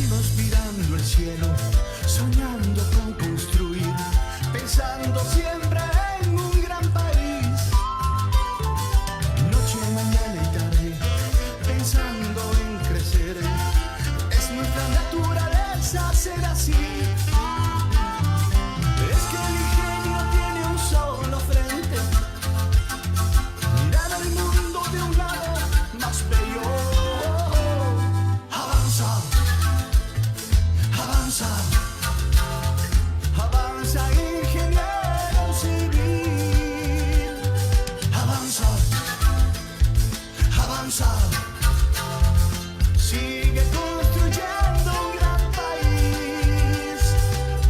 Nacimos mirando el cielo, soñando con construir, pensando siempre en un gran país. Noche, mañana y tarde, pensando en crecer. Es nuestra naturaleza ser así. Es que el ingenio tiene un solo frente: mirar al mundo de un lado más bello. Avanza, avanza, avanza, ingeniero civil. Avanza, avanza, sigue construyendo un gran país.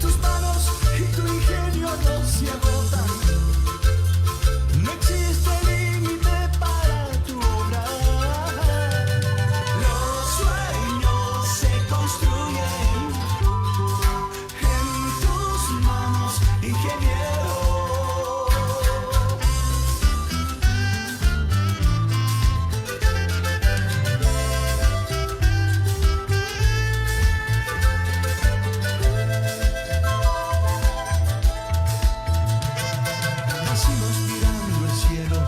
Tus manos y tu ingenio no se agotan. No existe límite para tu obra. Los sueños se construyen en tus manos, ingeniero. Nacimos mirando el cielo,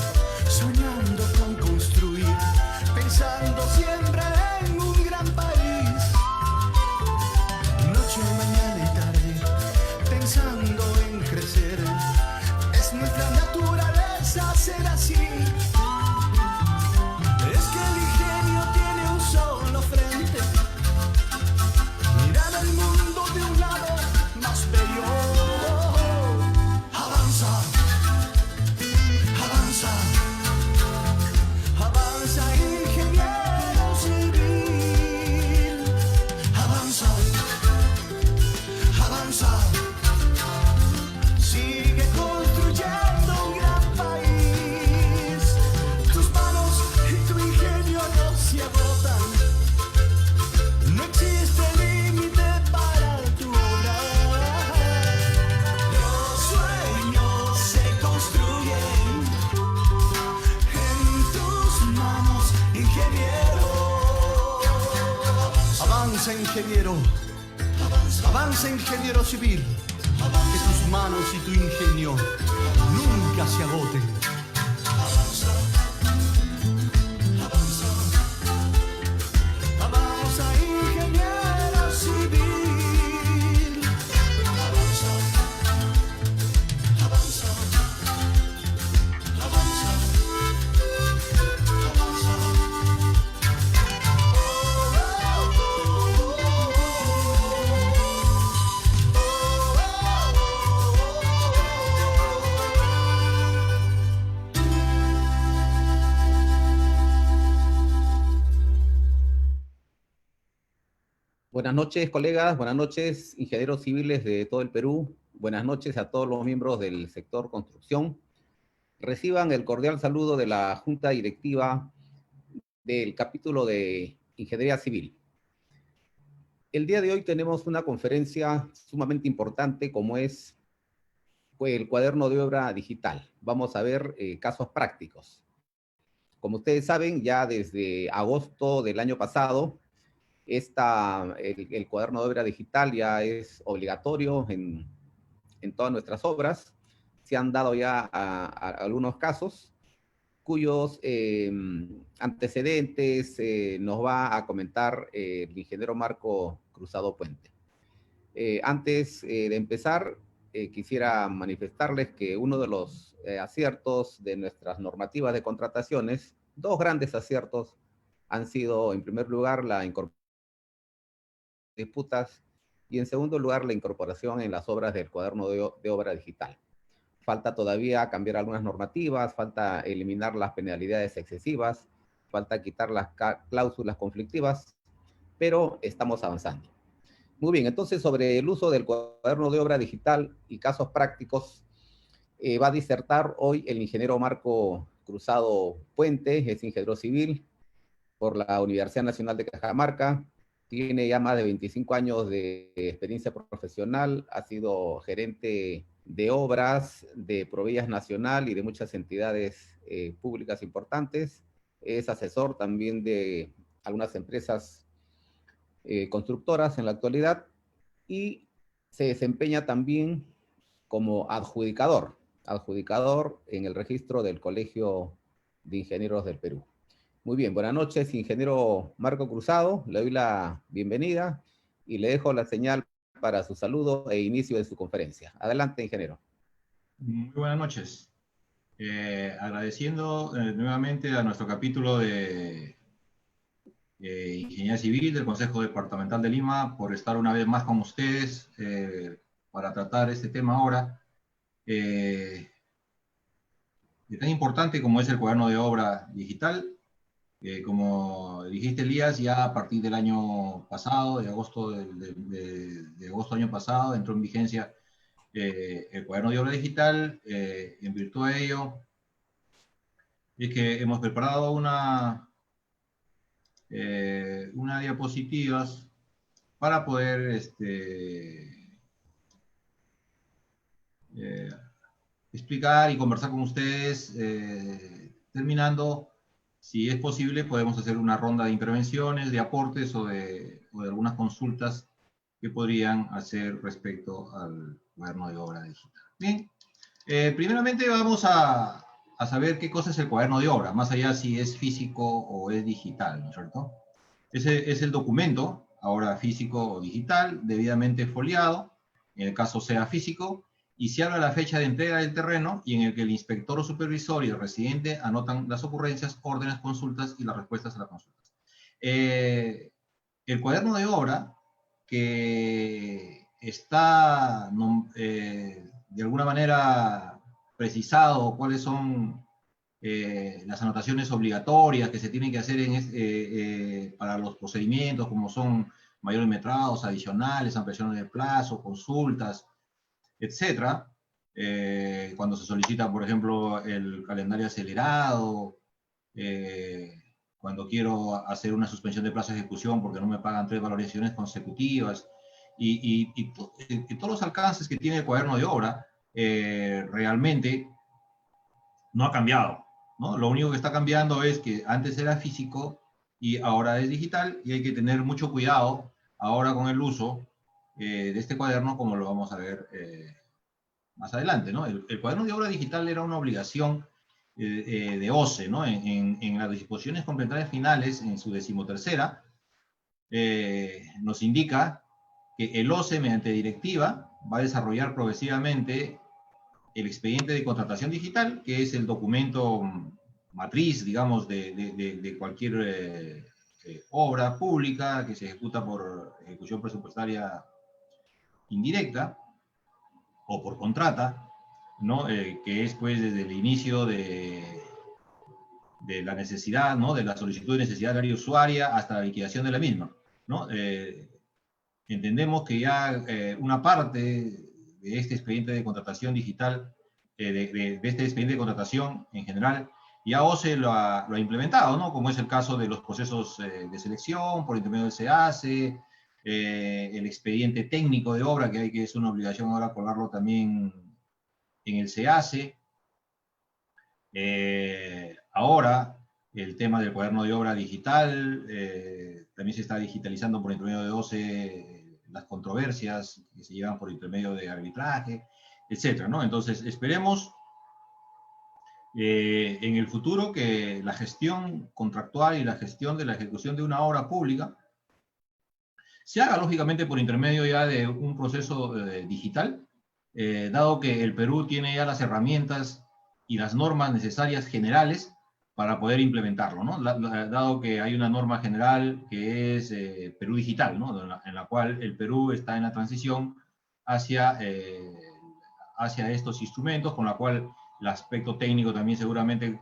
soñando con construir, pensando siempre en un gran país. Noche, mañana y tarde, pensando en crecer. Es nuestra naturaleza ser así. Es que el ingenio tiene un solo frente: mirar al mundo de un lado más bello. Avanza, avanza, avanza, ingeniero civil. Avanza, avanza, sigue construyendo un gran país. Tus manos y tu ingenio no se agotan. No existe límite para tu obra. Los sueños se construyen en tus manos, ingeniero. Avanza, ingeniero. Avanza, ingeniero civil. Que tus manos y tu ingenio nunca se agoten. Avanza, ingeniero civil. Avanza, avanza, avanza, avanza. Buenas noches, colegas, buenas noches, ingenieros civiles de todo el Perú, buenas noches a todos los miembros del sector construcción. Reciban el cordial saludo de la Junta Directiva del capítulo de Ingeniería Civil. El día de hoy tenemos una conferencia sumamente importante como es el cuaderno de obra digital. Vamos a ver casos prácticos. Como ustedes saben, ya desde agosto del año pasado, el cuaderno de obra digital ya es obligatorio en todas nuestras obras. Se han dado ya algunos casos cuyos antecedentes nos va a comentar el ingeniero Marco Cruzado Puente. Antes de empezar, quisiera manifestarles que uno de los aciertos de nuestras normativas de contrataciones, dos grandes aciertos, han sido, en primer lugar, la incorporación de disputas y, en segundo lugar, la incorporación en las obras del cuaderno de obra digital. Falta todavía cambiar algunas normativas, falta eliminar las penalidades excesivas, falta quitar las cláusulas conflictivas, pero estamos avanzando. Muy bien, entonces sobre el uso del cuaderno de obra digital y casos prácticos, va a disertar hoy el ingeniero Marco Cruzado Puente, es ingeniero civil por la Universidad Nacional de Cajamarca, tiene ya más de 25 años de experiencia profesional, ha sido gerente de obras de Provías Nacional y de muchas entidades públicas importantes, es asesor también de algunas empresas constructoras en la actualidad y se desempeña también como adjudicador en el registro del Colegio de Ingenieros del Perú. Muy bien, buenas noches, ingeniero Marco Cruzado. Le doy la bienvenida y le dejo la señal para su saludo e inicio de su conferencia. Adelante, ingeniero. Muy buenas noches. Agradeciendo nuevamente a nuestro capítulo de Ingeniería Civil del Consejo Departamental de Lima por estar una vez más con ustedes para tratar este tema ahora. Tan importante como es el cuaderno de obra digital. Como dijiste, Elías, ya a partir del año pasado, de agosto de agosto del año pasado, entró en vigencia el cuaderno de obra digital. En virtud de ello, es que hemos preparado una diapositivas para poder explicar y conversar con ustedes. Terminando, si es posible, podemos hacer una ronda de intervenciones, de aportes o de algunas consultas que podrían hacer respecto al cuaderno de obra digital. Bien, primeramente vamos a saber qué cosa es el cuaderno de obra, más allá si es físico o es digital, ¿no es cierto? Ese es el documento, ahora físico o digital, debidamente foliado, en el caso sea físico, y se habla la fecha de entrega del terreno y en el que el inspector o supervisor y el residente anotan las ocurrencias, órdenes, consultas y las respuestas a las consultas. El cuaderno de obra, que está de alguna manera precisado cuáles son las anotaciones obligatorias que se tienen que hacer para los procedimientos, como son mayores metrados, adicionales, ampliaciones de plazo, consultas, etcétera. Cuando se solicita, por ejemplo, el calendario acelerado, cuando quiero hacer una suspensión de plazo de ejecución porque no me pagan 3 valorizaciones consecutivas, y todos los alcances que tiene el cuaderno de obra, realmente no ha cambiado, ¿no? Lo único que está cambiando es que antes era físico y ahora es digital, y hay que tener mucho cuidado ahora con el uso de este cuaderno, como lo vamos a ver más adelante, ¿no? El cuaderno de obra digital era una obligación de OCE, ¿no? En las disposiciones complementarias finales, en su 13ª, nos indica que el OCE, mediante directiva, va a desarrollar progresivamente el expediente de contratación digital, que es el documento matriz, digamos, de cualquier obra pública que se ejecuta por ejecución presupuestaria indirecta o por contrata, ¿no? Que es pues desde el inicio de la necesidad, ¿no? De la solicitud de necesidad del área usuaria hasta la liquidación de la misma, ¿no? Entendemos que ya una parte de este expediente de contratación digital, de este expediente de contratación en general, ya OCE lo ha implementado, ¿no? Como es el caso de los procesos de selección por intermedio del SEACE, el expediente técnico de obra, que es una obligación ahora colgarlo también en el SEACE. Ahora, el tema del cuaderno de obra digital, también se está digitalizando por intermedio de OCE las controversias que se llevan por intermedio de arbitraje, etcétera, ¿no? Entonces, esperemos en el futuro que la gestión contractual y la gestión de la ejecución de una obra pública se haga, lógicamente, por intermedio ya de un proceso digital, dado que el Perú tiene ya las herramientas y las normas necesarias generales para poder implementarlo, ¿no? Dado que hay una norma general que es Perú Digital, ¿no? En la cual el Perú está en la transición hacia estos instrumentos, con la cual el aspecto técnico también seguramente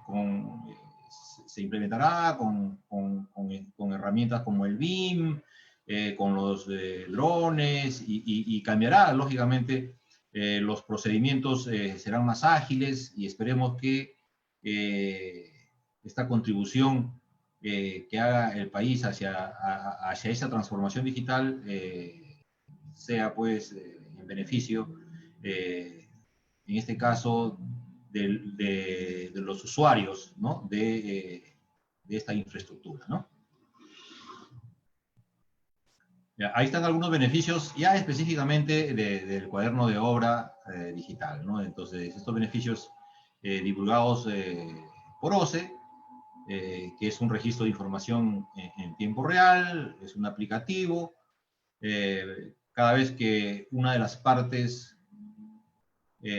se implementará con herramientas como el BIM, con los drones, y cambiará, lógicamente, los procedimientos serán más ágiles, y esperemos que esta contribución que haga el país hacia esa transformación digital sea pues en beneficio, en este caso, de los usuarios, ¿no? de esta infraestructura, ¿no? Ya, ahí están algunos beneficios ya específicamente del cuaderno de obra digital, ¿no? Entonces, estos beneficios divulgados por OCE, que es un registro de información en tiempo real, es un aplicativo. Cada vez que una de las partes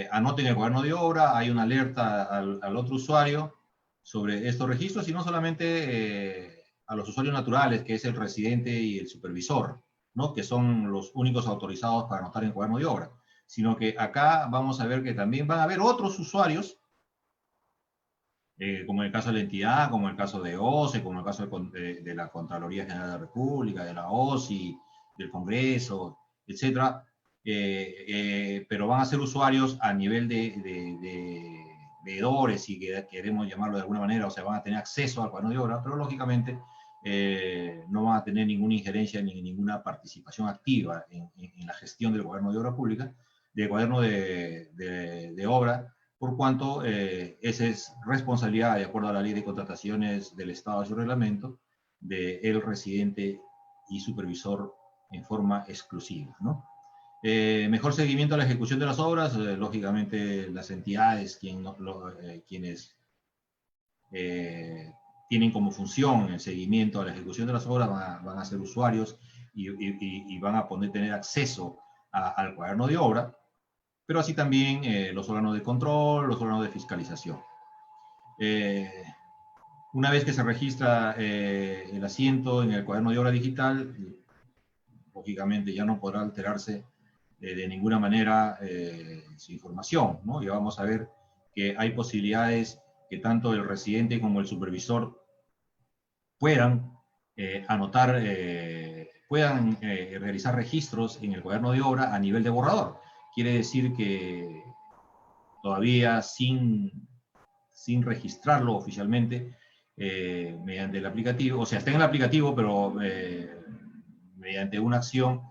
anote en el cuaderno de obra, hay una alerta al otro usuario sobre estos registros, y no solamente a los usuarios naturales, que es el residente y el supervisor, ¿no? Que son los únicos autorizados para anotar en el cuaderno de obra, sino que acá vamos a ver que también van a haber otros usuarios, como en el caso de la entidad, como en el caso de OCE, como en el caso de la Contraloría General de la República, de la OSI, del Congreso, etcétera, pero van a ser usuarios a nivel de veedores, si queremos llamarlo de alguna manera, o sea, van a tener acceso al cuaderno de obra, pero lógicamente no van a tener ninguna injerencia ni ninguna participación activa en la gestión del cuaderno de obra pública, del cuaderno de obra, por cuanto esa es responsabilidad, de acuerdo a la ley de contrataciones del Estado y su reglamento, del residente y supervisor en forma exclusiva, ¿no? Mejor seguimiento a la ejecución de las obras, lógicamente las entidades quienes tienen como función el seguimiento a la ejecución de las obras van a ser usuarios y van a poder tener acceso al cuaderno de obra, pero así también los órganos de control, los órganos de fiscalización. Una vez que se registra el asiento en el cuaderno de obra digital, lógicamente ya no podrá alterarse de ninguna manera su información, ¿no? Y vamos a ver que hay posibilidades que tanto el residente como el supervisor puedan anotar, puedan realizar registros en el cuaderno de obra a nivel de borrador. Quiere decir que todavía sin registrarlo oficialmente mediante el aplicativo, o sea, está en el aplicativo, pero mediante una acción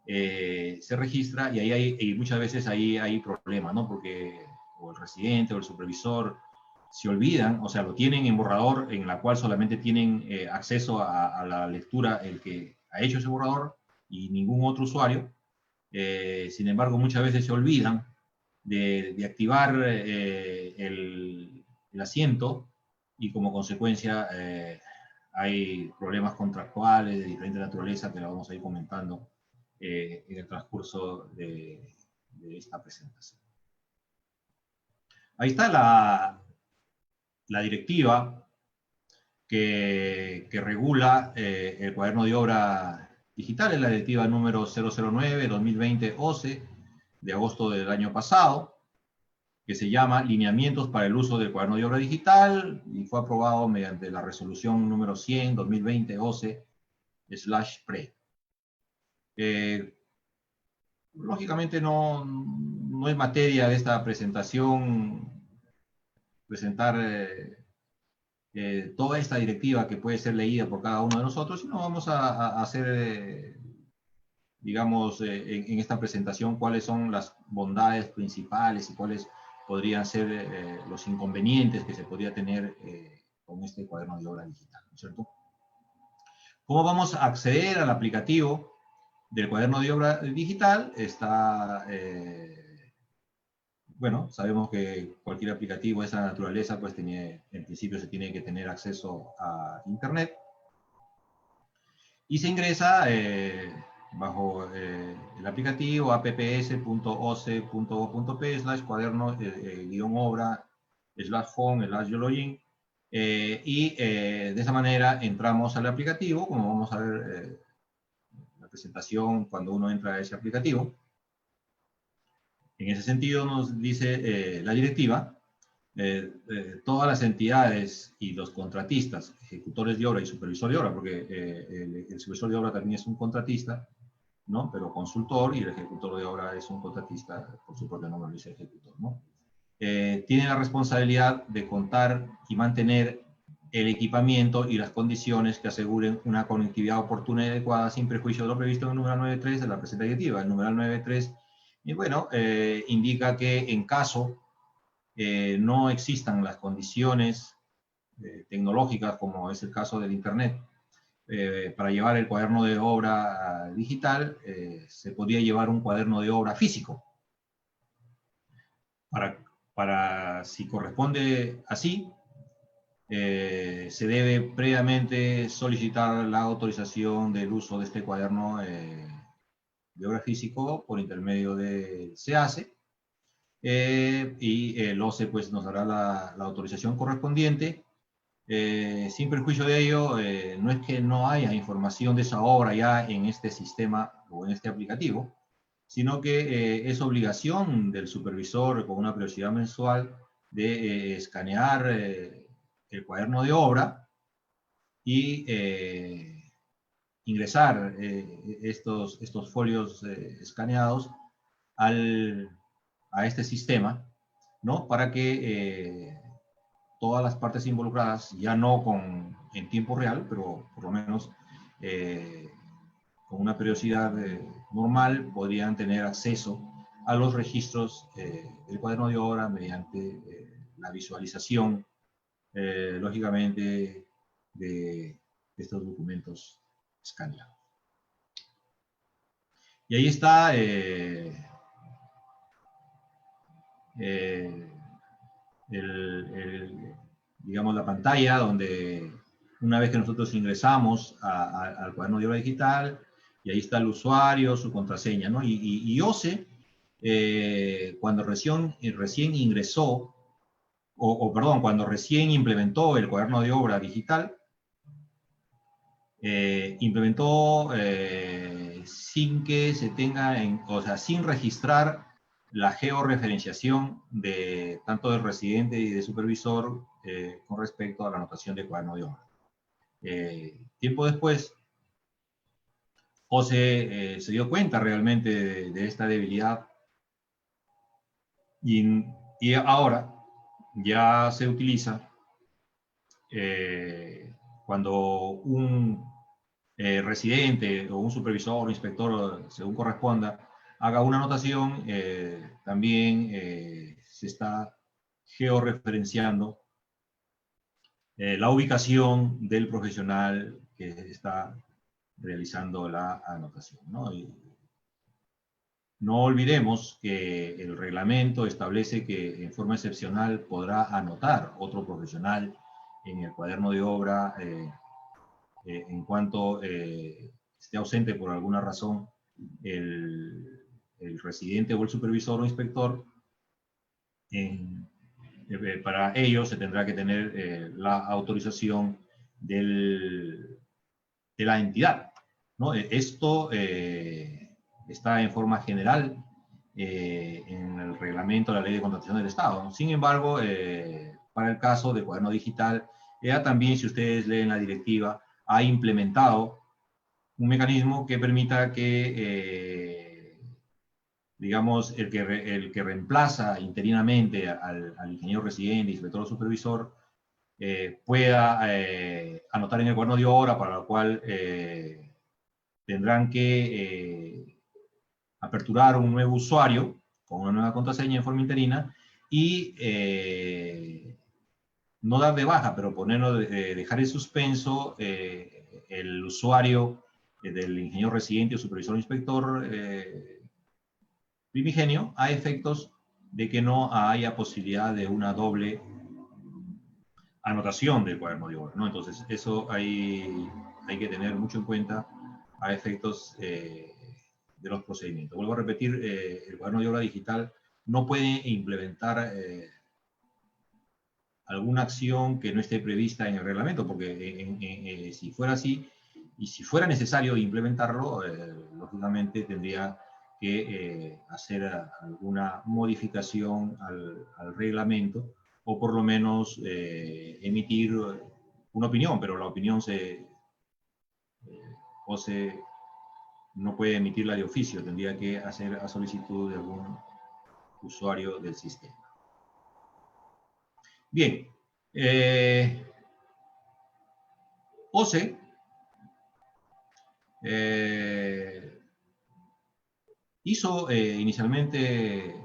se registra, y muchas veces ahí hay problemas, ¿no? Porque o el residente o el supervisor se olvidan, o sea, lo tienen en borrador, en la cual solamente tienen acceso a la lectura el que ha hecho ese borrador y ningún otro usuario. Sin embargo, muchas veces se olvidan de activar el asiento, y como consecuencia hay problemas contractuales de diferente naturaleza que la vamos a ir comentando en el transcurso de esta presentación. Ahí está la directiva que regula el cuaderno de obra digital, es la directiva número 009-2020 OCE de agosto del año pasado, que se llama Lineamientos para el uso del cuaderno de obra digital, y fue aprobado mediante la resolución número 100-2020 OCE/PRE. Lógicamente no es materia de esta presentación presentar toda esta directiva que puede ser leída por cada uno de nosotros, sino vamos a hacer, digamos, en esta presentación cuáles son las bondades principales y cuáles podrían ser los inconvenientes que se podría tener con este cuaderno de obra digital, ¿no es cierto? ¿Cómo vamos a acceder al aplicativo del cuaderno de obra digital? Está, bueno, sabemos que cualquier aplicativo de esa naturaleza, pues en principio se tiene que tener acceso a Internet, y se ingresa bajo el aplicativo apps.oce.gov.p/cuaderno-obra/home/yo-login, y de esa manera entramos al aplicativo, como vamos a ver la presentación cuando uno entra a ese aplicativo. En ese sentido nos dice la directiva, todas las entidades y los contratistas, ejecutores de obra y supervisor de obra, porque el supervisor de obra también es un contratista, ¿no? Pero consultor, y el ejecutor de obra es un contratista, por su propio nombre lo dice ejecutor, ¿no? Tiene la responsabilidad de contar y mantener el equipamiento y las condiciones que aseguren una conectividad oportuna y adecuada sin perjuicio de lo previsto en el numeral 9.3 de la presente directiva. El numeral 9.3, y bueno, indica que en caso no existan las condiciones tecnológicas, como es el caso del Internet, para llevar el cuaderno de obra digital, se podía llevar un cuaderno de obra físico. Si corresponde así, se debe previamente solicitar la autorización del uso de este cuaderno de obra físico por intermedio del SEACE, y el OCE pues, nos dará la autorización correspondiente. Sin perjuicio de ello, no es que no haya información de esa obra ya en este sistema o en este aplicativo, sino que es obligación del supervisor con una periodicidad mensual de escanear el cuaderno de obra y ingresar estos folios escaneados a este sistema, ¿no? Para que todas las partes involucradas, ya no en tiempo real, pero por lo menos con una periodicidad normal, podrían tener acceso a los registros del cuaderno de obra mediante la visualización, lógicamente, de estos documentos escaneados. Y ahí está digamos, la pantalla donde una vez que nosotros ingresamos al cuaderno de obra digital, y ahí está el usuario, su contraseña, ¿no? Y OCE, cuando recién ingresó, perdón, cuando recién implementó el cuaderno de obra digital, implementó sin que se tenga, o sea, sin registrar la georreferenciación de tanto del residente y del supervisor con respecto a la anotación de cuaderno de obra. Tiempo después, OCE se dio cuenta realmente de esta debilidad y ahora ya se utiliza cuando un residente o un supervisor o inspector, según corresponda, haga una anotación, también se está georreferenciando la ubicación del profesional que está realizando la anotación, ¿no? Y no olvidemos que el reglamento establece que en forma excepcional podrá anotar otro profesional en el cuaderno de obra en cuanto esté ausente por alguna razón el residente o el supervisor o inspector. Para ello se tendrá que tener la autorización de la entidad, ¿no? Esto está en forma general en el reglamento de la Ley de Contratación del Estado. Sin embargo, para el caso de cuaderno digital, ella también, si ustedes leen la directiva, ha implementado un mecanismo que permita que, digamos, el que reemplaza interinamente al ingeniero residente, inspector o supervisor, pueda anotar en el cuaderno de obra, para lo cual tendrán que aperturar un nuevo usuario con una nueva contraseña en forma interina y no dar de baja, pero ponerlo, dejar en suspenso el usuario del ingeniero residente o supervisor o inspector primigenio, a efectos de que no haya posibilidad de una doble anotación del cuaderno de obra, ¿no? Entonces, eso hay que tener mucho en cuenta a efectos de los procedimientos. Vuelvo a repetir, el cuaderno de obra digital no puede implementar alguna acción que no esté prevista en el reglamento, porque si fuera así, y si fuera necesario implementarlo, lógicamente tendría que hacer alguna modificación al reglamento, o por lo menos emitir una opinión, pero la opinión no puede emitirla de oficio, tendría que hacer a solicitud de algún usuario del sistema. Bien, OCE hizo inicialmente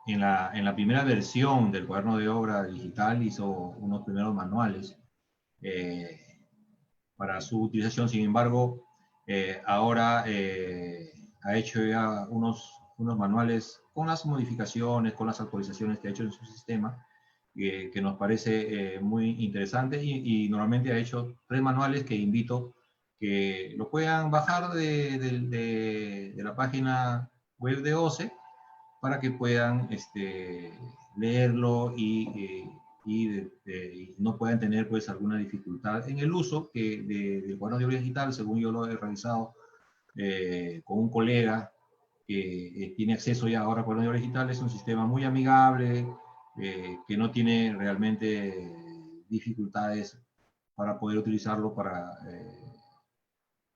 en la primera versión del cuaderno de obra digital, hizo unos primeros manuales para su utilización. Sin embargo, ahora ha hecho ya unos manuales con las modificaciones, con las actualizaciones que ha hecho en su sistema, que nos parece muy interesante, y normalmente ha hecho 3 manuales que invito que lo puedan bajar de la página web de OCE para que puedan leerlo y no puedan tener pues alguna dificultad en el uso del cuaderno de obra digital. Según yo lo he realizado con un colega que tiene acceso ya ahora al cuaderno de obra digital. Es un sistema muy amigable, que no tiene realmente dificultades para poder utilizarlo para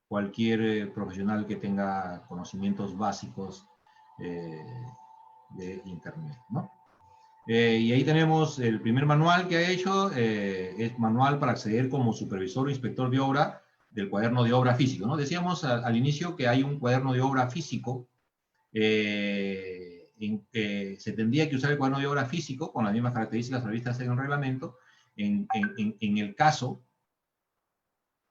cualquier profesional que tenga conocimientos básicos de Internet, ¿no? Y ahí tenemos el primer manual que ha hecho, es manual para acceder como supervisor o inspector de obra del cuaderno de obra físico, ¿no? Decíamos al inicio que hay un cuaderno de obra físico, se tendría que usar el cuaderno de obra físico con las mismas características previstas en el reglamento, en el caso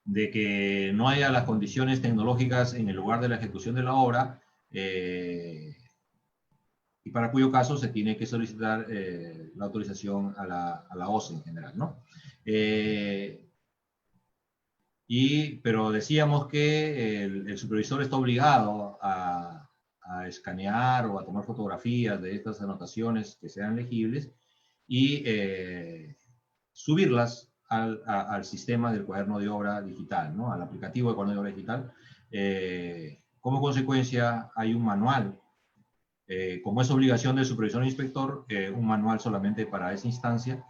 de que no haya las condiciones tecnológicas en el lugar de la ejecución de la obra, y para cuyo caso se tiene que solicitar la autorización a la OCE en general, ¿no? Pero decíamos que el supervisor está obligado a escanear o a tomar fotografías de estas anotaciones que sean legibles y subirlas al sistema del cuaderno de obra digital, ¿no? Al aplicativo del cuaderno de obra digital. Como consecuencia, hay un manual. Como es obligación del supervisor e inspector, un manual solamente para esa instancia,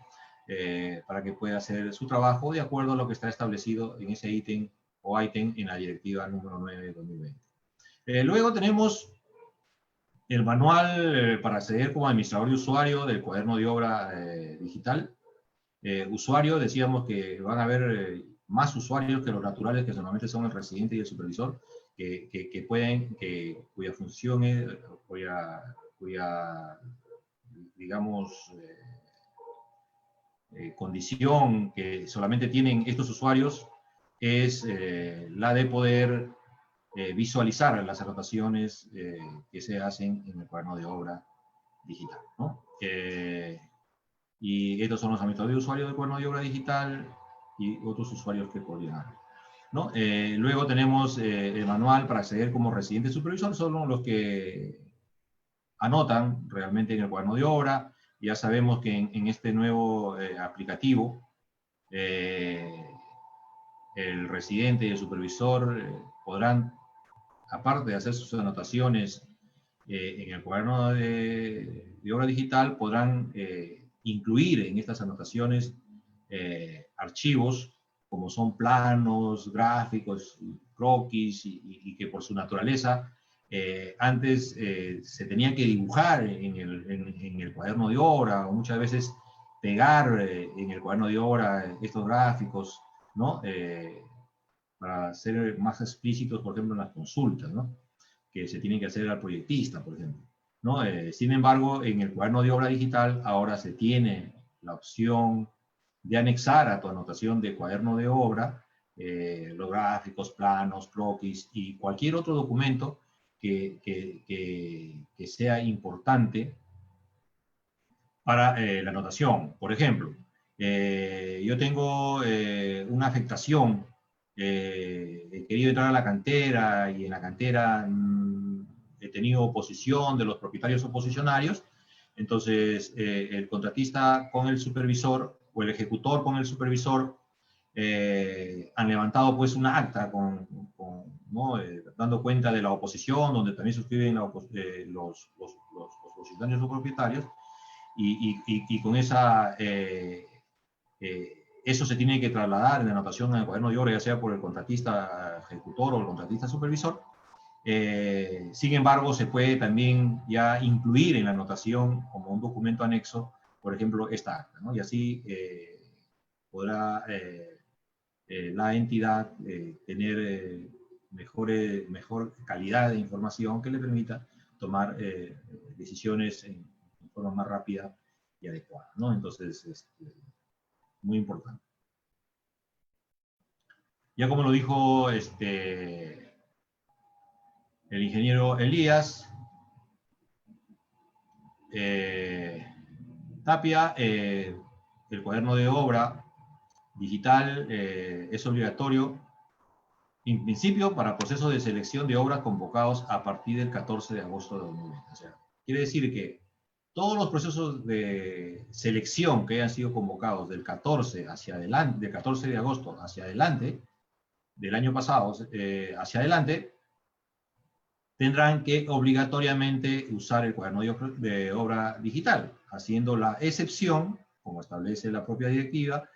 para que pueda hacer su trabajo de acuerdo a lo que está establecido en ese ítem o ítem en la directiva número 9 de 2020. Luego tenemos el manual para acceder como administrador de usuario del cuaderno de obra digital. Usuario, decíamos que van a haber más usuarios que los naturales, que normalmente son el residente y el supervisor, cuya función es, cuya digamos, condición que solamente tienen estos usuarios es la de poder visualizar las anotaciones que se hacen en el cuaderno de obra digital, ¿no? Y estos son los administradores de usuarios del cuaderno de obra digital y otros usuarios que podrían haber, ¿no? Luego tenemos el manual para acceder como residente supervisor. Son los que anotan realmente en el cuaderno de obra. Ya sabemos que en este nuevo aplicativo, el residente y el supervisor podrán, aparte de hacer sus anotaciones en el cuaderno de obra digital, podrán incluir en estas anotaciones archivos como son planos, gráficos, croquis, y que por su naturaleza antes se tenía que dibujar en el cuaderno de obra, o muchas veces pegar en el cuaderno de obra estos gráficos, ¿no? Para ser más explícitos, por ejemplo, en las consultas, ¿no? Que se tienen que hacer al proyectista, por ejemplo, ¿no? Sin embargo, en el cuaderno de obra digital ahora se tiene la opción de anexar a tu anotación de cuaderno de obra los gráficos, planos, croquis y cualquier otro documento que sea importante para la anotación. Por ejemplo, yo tengo una afectación, he querido entrar a la cantera y en la cantera he tenido oposición de los propietarios oposicionarios. Entonces el contratista con el supervisor o el ejecutor con el supervisor han levantado pues una acta ¿no? Dando cuenta de la oposición, donde también suscriben los opositarios o propietarios, y con esa eso se tiene que trasladar en la anotación en el cuaderno de obra, ya sea por el contratista ejecutor o el contratista supervisor. Sin embargo, se puede también ya incluir en la anotación como un documento anexo, por ejemplo, esta acta, ¿no? Y así podrá la entidad tener mejor calidad de información que le permita tomar decisiones en forma más rápida y adecuada, ¿no? Entonces, muy importante. Ya como lo dijo el ingeniero Elías Tapia, el cuaderno de obra digital es obligatorio, en principio, para procesos de selección de obras convocados a partir del 14 de agosto de 2020. O sea, quiere decir que todos los procesos de selección que hayan sido convocados del 14 hacia adelante, del 14 de agosto hacia adelante, del año pasado hacia adelante, tendrán que obligatoriamente usar el cuaderno de obra digital, haciendo la excepción, como establece la propia directiva,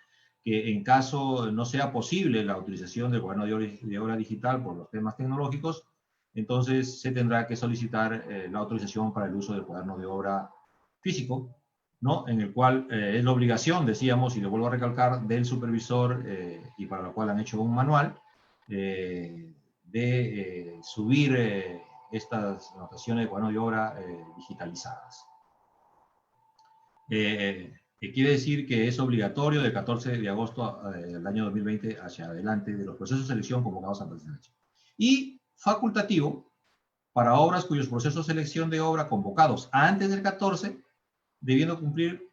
que en caso no sea posible la utilización del cuaderno de obra digital por los temas tecnológicos, entonces se tendrá que solicitar la autorización para el uso del cuaderno de obra físico, ¿no? En el cual es la obligación, decíamos, y lo vuelvo a recalcar, del supervisor, y para lo cual han hecho un manual, de subir estas anotaciones de cuaderno de obra digitalizadas. Que quiere decir que es obligatorio del 14 de agosto del año 2020 hacia adelante de los procesos de selección convocados antes de la fecha. Y facultativo para obras cuyos procesos de selección de obra convocados antes del 14, debiendo cumplir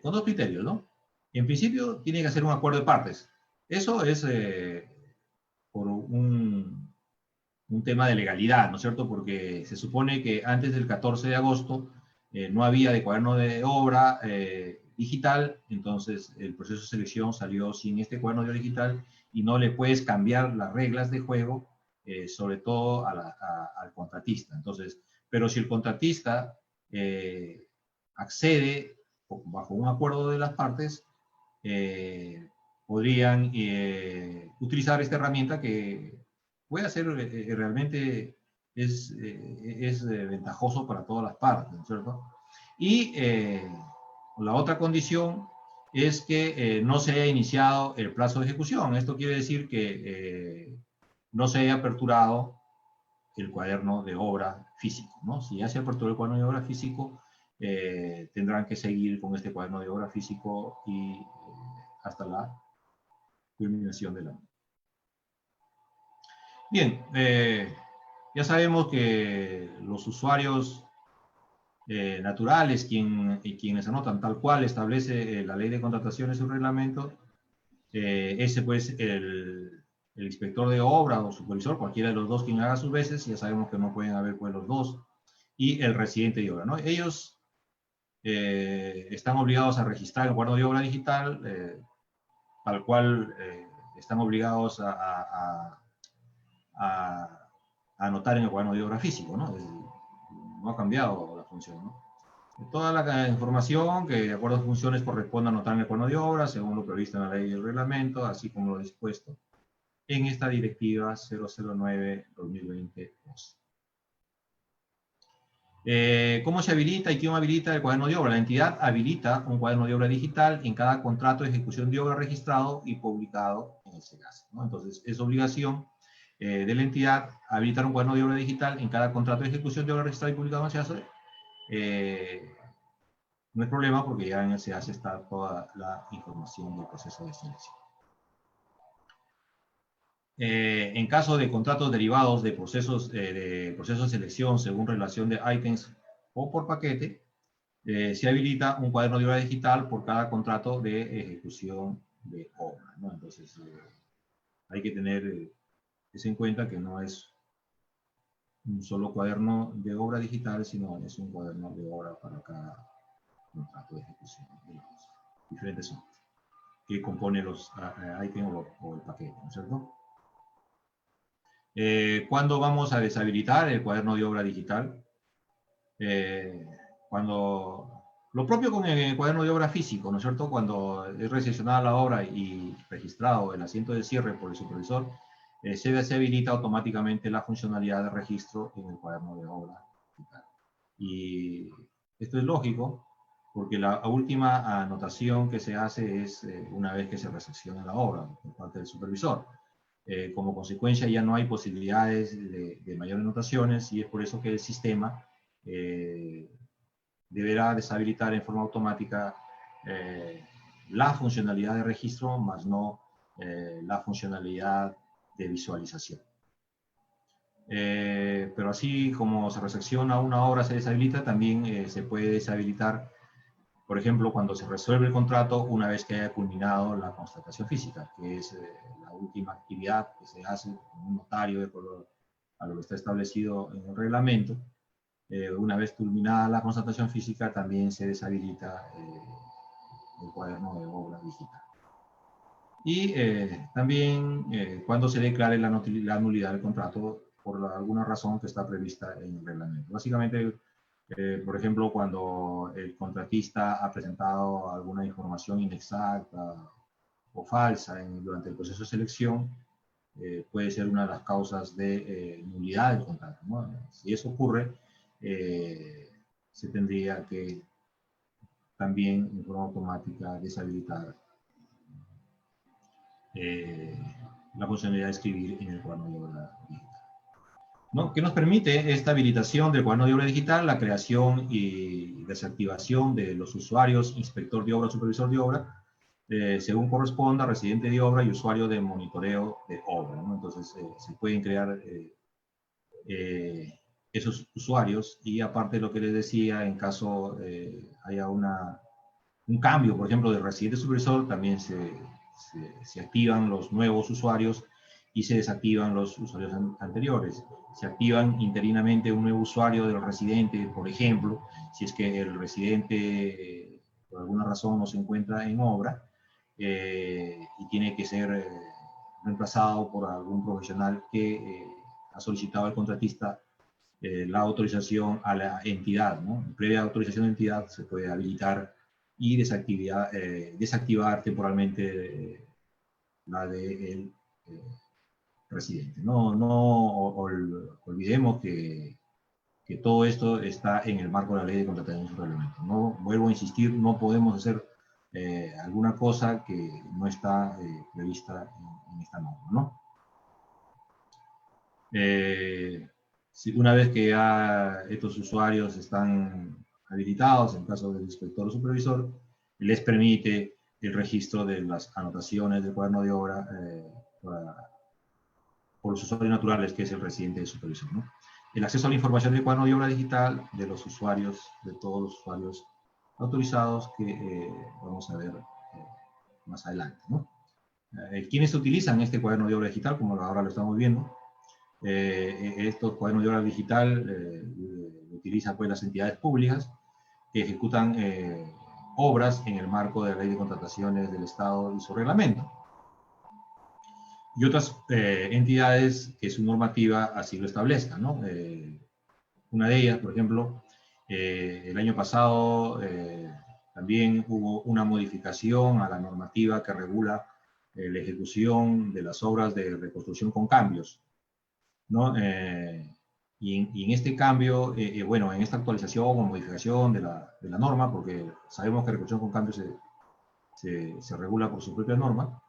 con dos criterios, ¿no? En principio, tiene que hacer un acuerdo de partes. Eso es por un tema de legalidad, ¿no es cierto? Porque se supone que antes del 14 de agosto no había de cuaderno de obra digital, entonces el proceso de selección salió sin este cuaderno de obra digital y no le puedes cambiar las reglas de juego, sobre todo al contratista. Entonces, pero si el contratista accede bajo un acuerdo de las partes, podrían utilizar esta herramienta que puede ser realmente es ventajoso para todas las partes, ¿no es cierto? Y la otra condición es que no se haya iniciado el plazo de ejecución. Esto quiere decir que no se haya aperturado el cuaderno de obra físico, ¿no? Si ya se aperturó el cuaderno de obra físico, tendrán que seguir con este cuaderno de obra físico y hasta la culminación del año. Bien, ya sabemos que los usuarios naturales, quienes anotan tal cual establece la ley de contrataciones y su reglamento, ese pues el inspector de obra o supervisor, cualquiera de los dos quien haga sus veces, ya sabemos que no pueden haber pues los dos, y el residente de obra, ¿no? Ellos están obligados a registrar el cuaderno de obra digital, tal cual están obligados a anotar en el cuaderno de obra físico, ¿no? No ha cambiado la función, ¿no? Toda la información que de acuerdo a funciones corresponde anotar en el cuaderno de obra, según lo previsto en la ley y el reglamento, así como lo dispuesto en esta directiva 009-2020. ¿Cómo se habilita y quién habilita el cuaderno de obra? La entidad habilita un cuaderno de obra digital en cada contrato de ejecución de obra registrado y publicado en el SEGAS, ¿no? Entonces, es obligación de la entidad habilitar un cuaderno de obra digital en cada contrato de ejecución de obra registrado y publicado en el SEGAS. No es problema porque ya en el SEGAS está toda la información del proceso de selección. En caso de contratos derivados de procesos de selección según relación de ítems o por paquete, se habilita un cuaderno de obra digital por cada contrato de ejecución de obra, ¿no? Entonces, hay que tener eso en cuenta, que no es un solo cuaderno de obra digital, sino es un cuaderno de obra para cada contrato de ejecución de los diferentes zonas que compone los ítems o el paquete, ¿no es cierto? ¿Cuándo vamos a deshabilitar el cuaderno de obra digital? Cuando lo propio con el cuaderno de obra físico, ¿no es cierto? Cuando es recepcionada la obra y registrado el asiento de cierre por el supervisor, se deshabilita automáticamente la funcionalidad de registro en el cuaderno de obra digital. Y esto es lógico, porque la última anotación que se hace es una vez que se recepciona la obra por parte del supervisor. Como consecuencia ya no hay posibilidades de mayores anotaciones, y es por eso que el sistema deberá deshabilitar en forma automática la funcionalidad de registro, más no la funcionalidad de visualización. Pero así como se resecciona una obra, se deshabilita, también se puede deshabilitar, por ejemplo, cuando se resuelve el contrato una vez que haya culminado la constatación física, que es la última actividad que se hace con un notario de acuerdo a lo que está establecido en el reglamento. Una vez culminada la constatación física, también se deshabilita el cuaderno de obra digital. Y también cuando se declare la nulidad del contrato por alguna razón que está prevista en el reglamento. Básicamente, por ejemplo, cuando el contratista ha presentado alguna información inexacta o falsa durante el proceso de selección, puede ser una de las causas de nulidad del contrato, ¿no? Si eso ocurre, se tendría que también en forma automática deshabilitar la posibilidad de escribir en el cuaderno de obra digital, ¿no? ¿Qué nos permite esta habilitación del cuaderno de obra digital? La creación y desactivación de los usuarios, inspector de obra, supervisor de obra, según corresponda, residente de obra y usuario de monitoreo de obra, ¿no? Entonces, se pueden crear esos usuarios, y aparte de lo que les decía, en caso haya un cambio, por ejemplo, de residente supervisor, también se activan los nuevos usuarios y se desactivan los usuarios anteriores. Se activan interinamente un nuevo usuario del residente, por ejemplo, si es que el residente por alguna razón no se encuentra en obra y tiene que ser reemplazado por algún profesional que ha solicitado al contratista la autorización a la entidad, ¿no? Previa autorización de entidad se puede habilitar y desactivar temporalmente la del residente. No olvidemos que todo esto está en el marco de la ley de contratación y su reglamento. No, vuelvo a insistir, no podemos hacer alguna cosa que no está prevista en esta norma, ¿no? Una vez que ya estos usuarios están habilitados, en caso del inspector o supervisor, les permite el registro de las anotaciones del cuaderno de obra por los usuarios naturales, que es el residente de supervisor, ¿no? El acceso a la información del cuaderno de obra digital de los usuarios, de todos los usuarios autorizados, que vamos a ver más adelante, ¿no? ¿Quiénes utilizan este cuaderno de obra digital? Como ahora lo estamos viendo. Estos cuadernos de obra digital lo utilizan pues las entidades públicas que ejecutan obras en el marco de la ley de contrataciones del Estado y su reglamento. Y otras entidades que su normativa así lo establezca, ¿no? Una de ellas, por ejemplo, el año pasado también hubo una modificación a la normativa que regula la ejecución de las obras de reconstrucción con cambios, ¿no? Y en este cambio, bueno, en esta actualización o modificación de la norma, porque sabemos que reconstrucción con cambios se regula por su propia norma,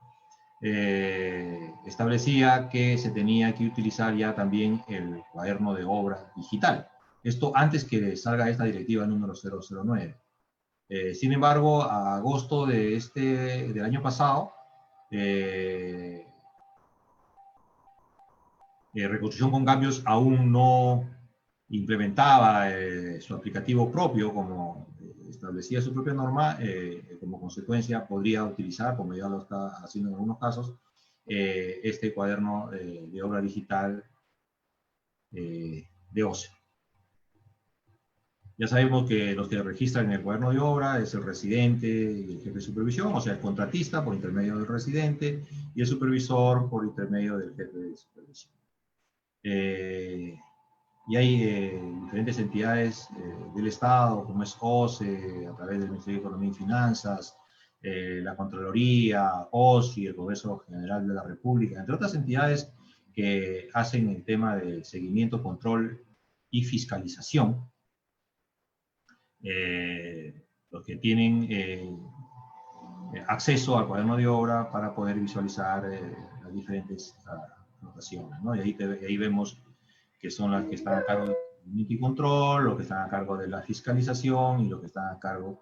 establecía que se tenía que utilizar ya también el cuaderno de obra digital. Esto antes que salga esta directiva número 009. Sin embargo, a agosto del año pasado, Reconstrucción con Cambios aún no implementaba su aplicativo propio como establecía su propia norma. Como consecuencia podría utilizar, como ya lo está haciendo en algunos casos, este cuaderno de obra digital de OCE. Ya sabemos que los que registran en el cuaderno de obra es el residente y el jefe de supervisión, o sea, el contratista por intermedio del residente y el supervisor por intermedio del jefe de supervisión. Y hay diferentes entidades del Estado, como es OCE, a través del Ministerio de Economía y Finanzas, la Contraloría, OSI, el Congreso General de la República, entre otras entidades que hacen el tema de seguimiento, control y fiscalización. Los que tienen acceso al cuaderno de obra para poder visualizar las diferentes anotaciones, ¿no? Y ahí vemos que son las que están a cargo del seguimiento y control, los que están a cargo de la fiscalización y los que están a cargo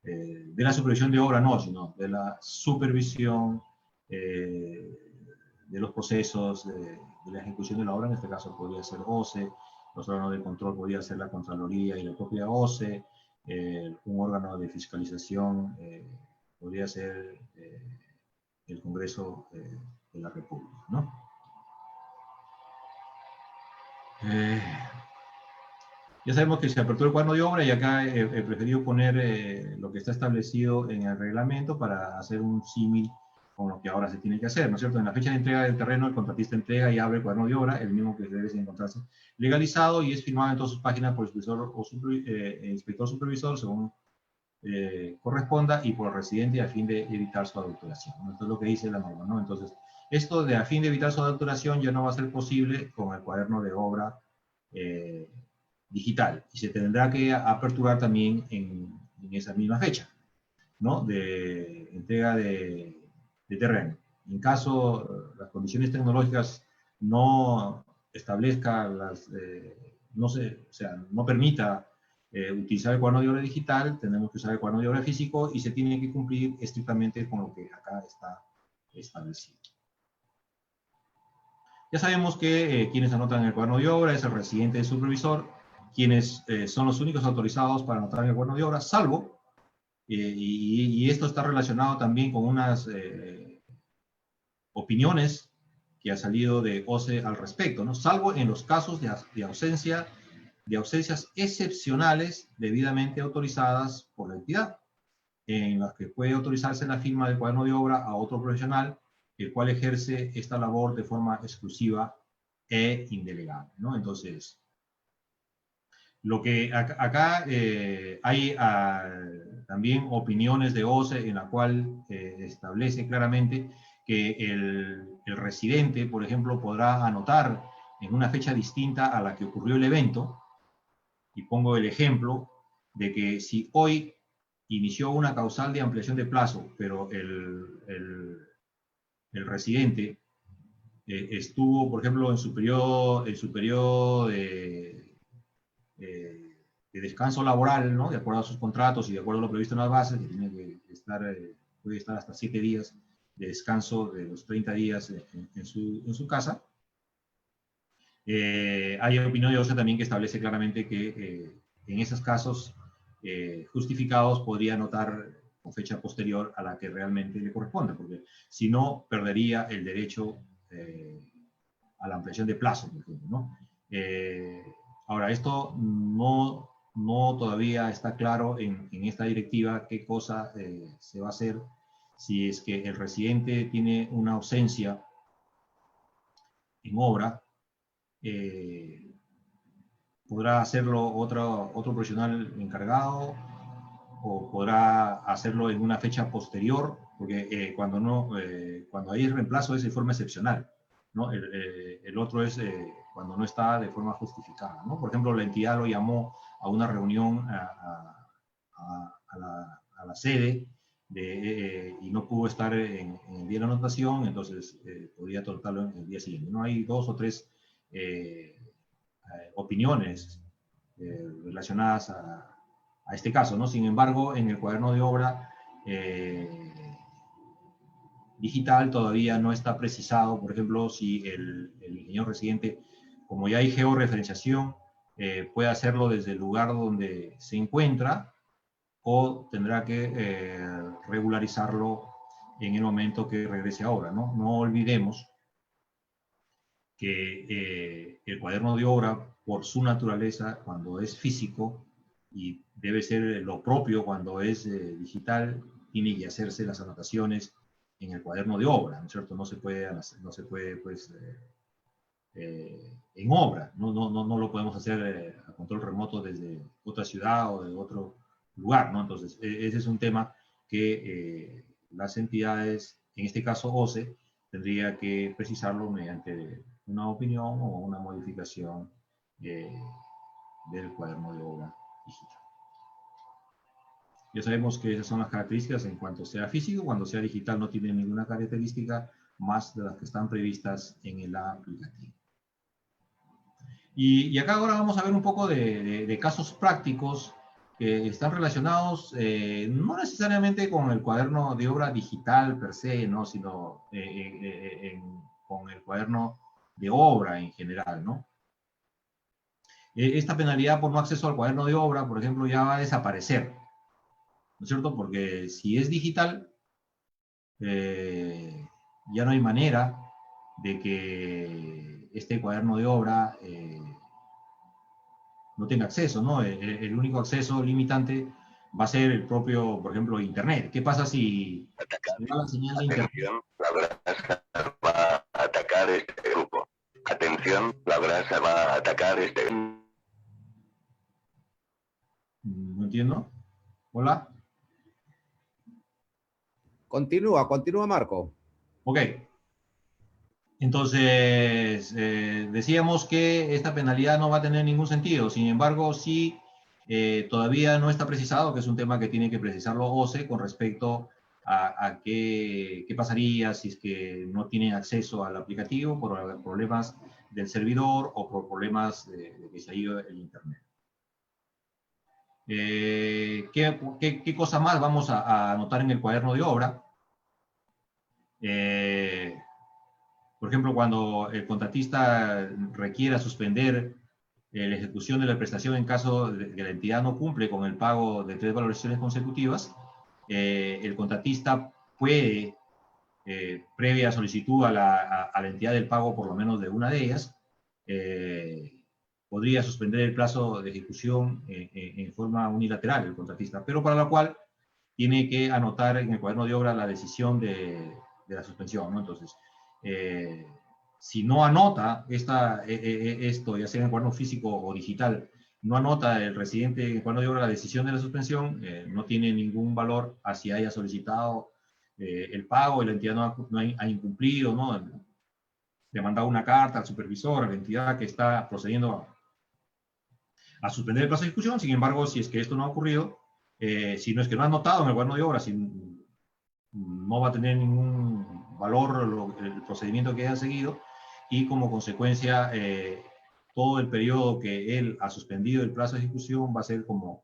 de la supervisión de obra, no, sino de la supervisión de los procesos de la ejecución de la obra. En este caso podría ser OCE, los órganos de control podría ser la Contraloría y la propia OCE, un órgano de fiscalización podría ser el Congreso de la República, ¿no? Ya sabemos que se aperturó el cuaderno de obra y acá he preferido poner lo que está establecido en el reglamento para hacer un símil con lo que ahora se tiene que hacer, ¿no es cierto? En la fecha de entrega del terreno, el contratista entrega y abre el cuaderno de obra, el mismo que debe encontrarse legalizado y es firmado en todas sus páginas por el supervisor o inspector supervisor, según corresponda, y por el residente a fin de evitar su adulteración, ¿no? Esto es lo que dice la norma, ¿no? Entonces, esto de a fin de evitar su adulteración ya no va a ser posible con el cuaderno de obra digital, y se tendrá que aperturar también en esa misma fecha, ¿no? De entrega de terreno. En caso las condiciones tecnológicas no establezcan no permita utilizar el cuaderno de obra digital, tenemos que usar el cuaderno de obra físico y se tiene que cumplir estrictamente con lo que acá está establecido. Ya sabemos que quienes anotan el cuaderno de obra es el residente del supervisor, quienes son los únicos autorizados para anotar en el cuaderno de obra, salvo, y esto está relacionado también con unas opiniones que ha salido de OCE al respecto, ¿no? Salvo en los casos de ausencias excepcionales debidamente autorizadas por la entidad, en las que puede autorizarse la firma del cuaderno de obra a otro profesional, el cual ejerce esta labor de forma exclusiva e indelegable, ¿no? Entonces, lo que acá hay también opiniones de OCE en la cual establece claramente que el residente, por ejemplo, podrá anotar en una fecha distinta a la que ocurrió el evento, y pongo el ejemplo de que si hoy inició una causal de ampliación de plazo, pero el residente estuvo, por ejemplo, en su periodo de descanso laboral, ¿no? De acuerdo a sus contratos y de acuerdo a lo previsto en las bases, que tiene que estar, puede estar hasta 7 días de descanso de los 30 días en su casa. Hay opinión de OCE también que establece claramente que en esos casos justificados podría anotar con fecha posterior a la que realmente le corresponde, porque si no, perdería el derecho a la ampliación de plazo, por ejemplo, ¿no? Ahora, esto no todavía está claro en esta directiva qué cosa se va a hacer si es que el residente tiene una ausencia en obra. ¿Podrá hacerlo otro profesional encargado o podrá hacerlo en una fecha posterior? Porque cuando hay reemplazo es de forma excepcional, ¿no? El otro es cuando no está de forma justificada, ¿no? Por ejemplo, la entidad lo llamó a una reunión a la sede y no pudo estar en el día de la anotación, entonces podría tratarlo en el día siguiente. No hay 2 o 3 opiniones relacionadas a este caso, ¿no? Sin embargo, en el cuaderno de obra digital todavía no está precisado, por ejemplo, si el ingeniero residente, como ya hay georreferenciación, puede hacerlo desde el lugar donde se encuentra o tendrá que regularizarlo en el momento que regrese a obra, ¿no? No olvidemos que el cuaderno de obra, por su naturaleza, cuando es físico, y debe ser lo propio cuando es digital, tiene que hacerse las anotaciones en el cuaderno de obra, ¿no es cierto? No se puede pues, en obra, no lo podemos hacer a control remoto desde otra ciudad o de otro lugar, ¿no? Entonces, ese es un tema que las entidades, en este caso OCE, tendría que precisarlo mediante una opinión o una modificación del cuaderno de obra digital. Ya sabemos que esas son las características en cuanto sea físico. Cuando sea digital no tiene ninguna característica más de las que están previstas en el aplicativo. Y acá ahora vamos a ver un poco de casos prácticos que están relacionados no necesariamente con el cuaderno de obra digital per se, ¿no? Sino con el cuaderno de obra en general, ¿no? Esta penalidad por no acceso al cuaderno de obra, por ejemplo, ya va a desaparecer, ¿no es cierto? Porque si es digital, ya no hay manera de que este cuaderno de obra no tenga acceso, ¿no? El único acceso limitante va a ser el propio, por ejemplo, Internet. ¿Qué pasa si se da la señal de Internet? Atención, la brasa va a atacar este grupo. Atención, la brasa va a atacar este grupo. No entiendo. Hola. Continúa, Marco. Ok. Entonces, decíamos que esta penalidad no va a tener ningún sentido. Sin embargo, sí, todavía no está precisado, que es un tema que tiene que precisarlo OCE con respecto a qué pasaría si es que no tienen acceso al aplicativo por problemas del servidor o por problemas de que se ha ido el Internet. ¿Qué cosa más vamos a anotar en el cuaderno de obra? Por ejemplo, cuando el contratista requiera suspender la ejecución de la prestación en caso de que la entidad no cumple con el pago de 3 valoraciones consecutivas, el contratista puede, previa solicitud a la entidad del pago por lo menos de una de ellas, podría suspender el plazo de ejecución en forma unilateral el contratista, pero para la cual tiene que anotar en el cuaderno de obra la decisión de la suspensión, ¿no? Entonces, si no anota esto, ya sea en el cuaderno físico o digital, no anota el residente en el cuaderno de obra la decisión de la suspensión, no tiene ningún valor así haya solicitado el pago y la entidad no ha incumplido, ¿no? Le ha mandado una carta al supervisor, a la entidad que está procediendo a suspender el plazo de ejecución. Sin embargo, si es que esto no ha ocurrido, si no es que no ha anotado en el cuaderno de obra, si no va a tener ningún valor el procedimiento que haya seguido, y como consecuencia todo el periodo que él ha suspendido el plazo de ejecución va a ser como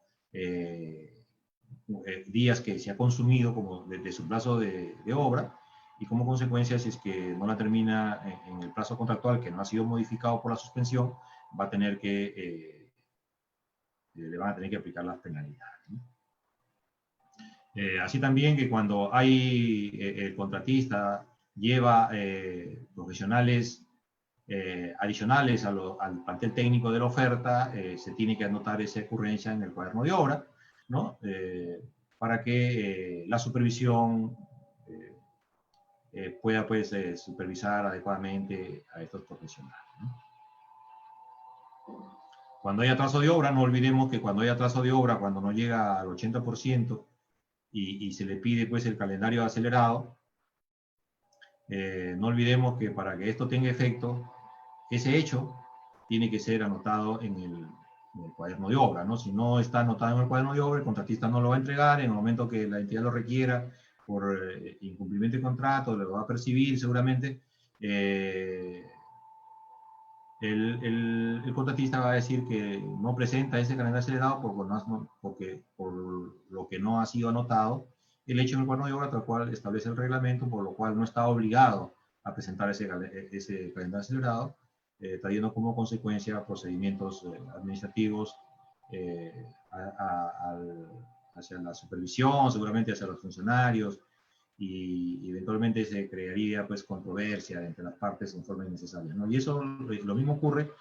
días que se ha consumido como desde su plazo de obra, y como consecuencia, si es que no la termina en el plazo contractual que no ha sido modificado por la suspensión, va a tener que le van a tener que aplicar las penalidades, ¿no? Así también que cuando hay el contratista lleva profesionales adicionales al plantel técnico de la oferta, se tiene que anotar esa ocurrencia en el cuaderno de obra, ¿no? Para que la supervisión pueda pues, supervisar adecuadamente a estos profesionales, ¿no? Cuando hay atraso de obra, no olvidemos que cuando hay atraso de obra, cuando no llega al 80%, y se le pide pues el calendario acelerado, no olvidemos que para que esto tenga efecto, ese hecho tiene que ser anotado en el cuaderno de obra, ¿no? Si no está anotado en el cuaderno de obra, el contratista no lo va a entregar. En el momento que la entidad lo requiera por incumplimiento de contrato, lo va a percibir seguramente. El contratista va a decir que no presenta ese calendario acelerado porque por lo que no ha sido anotado el hecho en el cuaderno de obra, tal cual establece el reglamento, por lo cual no está obligado a presentar ese calendario acelerado, trayendo como consecuencia procedimientos administrativos hacia la supervisión, seguramente hacia los funcionarios, y eventualmente se crearía pues controversia entre las partes en forma innecesaria, ¿no? Y eso lo mismo ocurre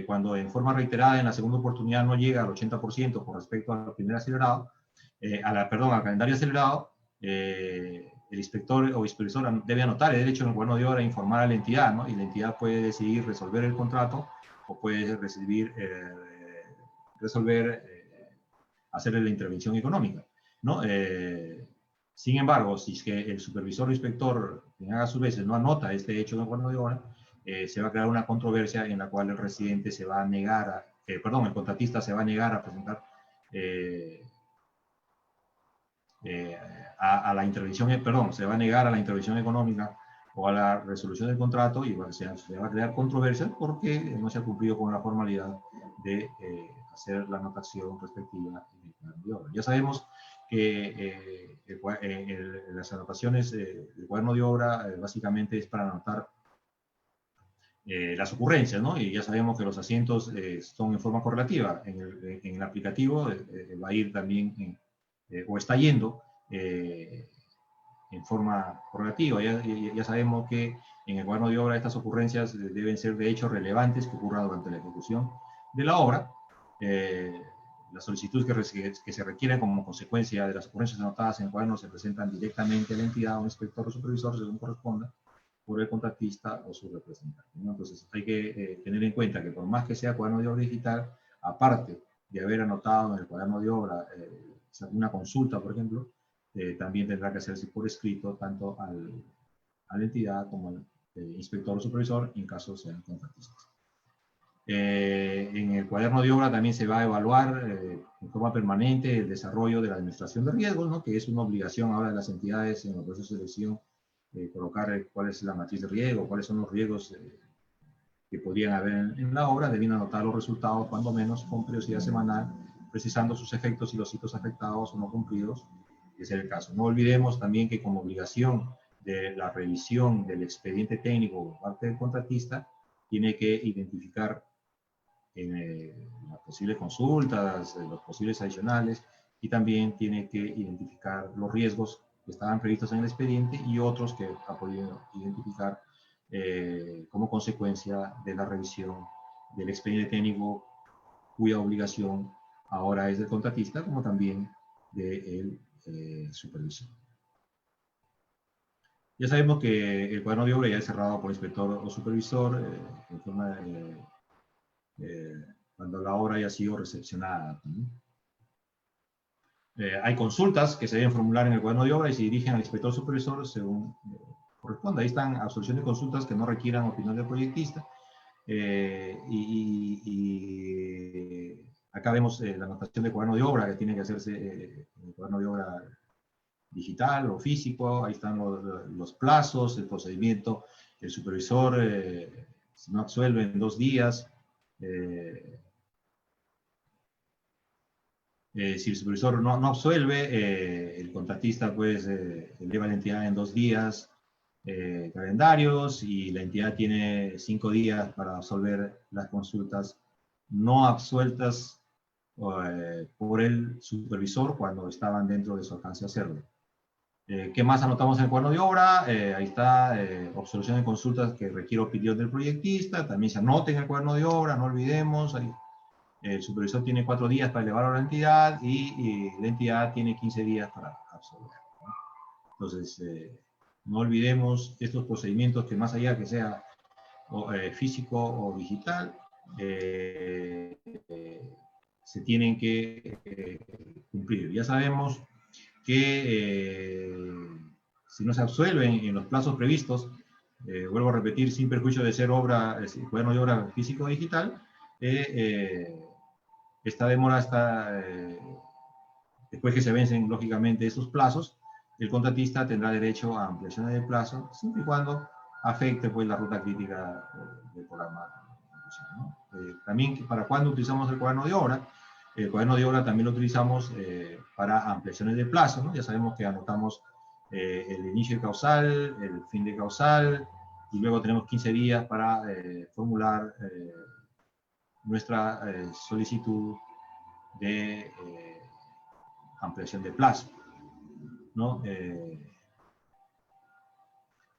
cuando en forma reiterada en la segunda oportunidad no llega al 80% con respecto al primer acelerado, al calendario acelerado. El inspector o inspectora debe anotar el derecho en el cuaderno de obra a informar a la entidad, ¿no? Y la entidad puede decidir resolver el contrato o puede hacerle la intervención económica, ¿no? Sin embargo, si es que el supervisor o inspector, a su vez, no anota este hecho en el cuaderno de obra, se va a crear una controversia en la cual el residente se va a negar, el contratista se va a negar a presentar a la intervención, se va a negar a la intervención económica o a la resolución del contrato, y se va a crear controversia porque no se ha cumplido con la formalidad de hacer la anotación respectiva en el cuaderno de obra. Ya sabemos que las anotaciones del cuaderno de obra básicamente es para anotar las ocurrencias, ¿no? Y ya sabemos que los asientos son en forma correlativa. En el aplicativo va a ir también, o está yendo en forma correlativa. Ya sabemos que en el cuaderno de obra estas ocurrencias deben ser de hechos relevantes que ocurran durante la ejecución de la obra. Las solicitudes que se requieren como consecuencia de las ocurrencias anotadas en el cuaderno se presentan directamente a la entidad o inspector o supervisor, según corresponda, por el contratista o su representante, ¿no? Entonces hay que tener en cuenta que por más que sea cuaderno de obra digital, aparte de haber anotado en el cuaderno de obra una consulta, por ejemplo, también tendrá que hacerse por escrito tanto a la entidad como al inspector o supervisor en caso sean contratistas. En el cuaderno de obra también se va a evaluar en forma permanente el desarrollo de la administración de riesgos, ¿no? Que es una obligación ahora de las entidades en el proceso de selección, colocar cuál es la matriz de riesgo, cuáles son los riesgos que podrían haber en la obra, deben anotar los resultados, cuando menos, con periodicidad semanal, precisando sus efectos y los hitos afectados o no cumplidos, que es el caso. No olvidemos también que como obligación de la revisión del expediente técnico por parte del contratista, tiene que identificar las posibles consultas, los posibles adicionales, y también tiene que identificar los riesgos que estaban previstos en el expediente y otros que ha podido identificar como consecuencia de la revisión del expediente técnico, cuya obligación ahora es del contratista, como también del supervisor. Ya sabemos que el cuaderno de obra ya es cerrado por inspector o supervisor en forma cuando la obra haya sido recepcionada, ¿no? Hay consultas que se deben formular en el cuaderno de obra y se dirigen al inspector supervisor según corresponda. Ahí están absolución de consultas que no requieran opinión del proyectista. Acá vemos la anotación de cuaderno de obra que tiene que hacerse en el cuaderno de obra digital o físico. Ahí están los plazos, el procedimiento. El supervisor, si no absuelve en 2 días, si el supervisor no absuelve, el contratista pues eleva a la entidad en 2 días calendarios y la entidad tiene 5 días para absolver las consultas no absueltas por el supervisor cuando estaban dentro de su alcance hacerlo. ¿Qué más anotamos en el cuaderno de obra? Ahí está, observación de consultas que requiere opinión del proyectista, también se anota en el cuaderno de obra, no olvidemos. Ahí, el supervisor tiene 4 días para elevarlo a la entidad y la entidad tiene 15 días para absolver, ¿no? Entonces, no olvidemos estos procedimientos que más allá que sea físico o digital, se tienen que cumplir. Ya sabemos que si no se absuelven en los plazos previstos, vuelvo a repetir, sin perjuicio de ser obra, cuaderno de obra físico o digital, esta demora está, después que se vencen lógicamente esos plazos, el contratista tendrá derecho a ampliaciones de plazo, siempre y cuando afecte pues la ruta crítica del programa, ¿no? También, ¿para cuándo utilizamos el cuaderno de obra? El cuaderno de obra también lo utilizamos para ampliaciones de plazo, ¿no? Ya sabemos que anotamos el inicio de causal, el fin de causal, y luego tenemos 15 días para formular nuestra solicitud de ampliación de plazo, ¿no?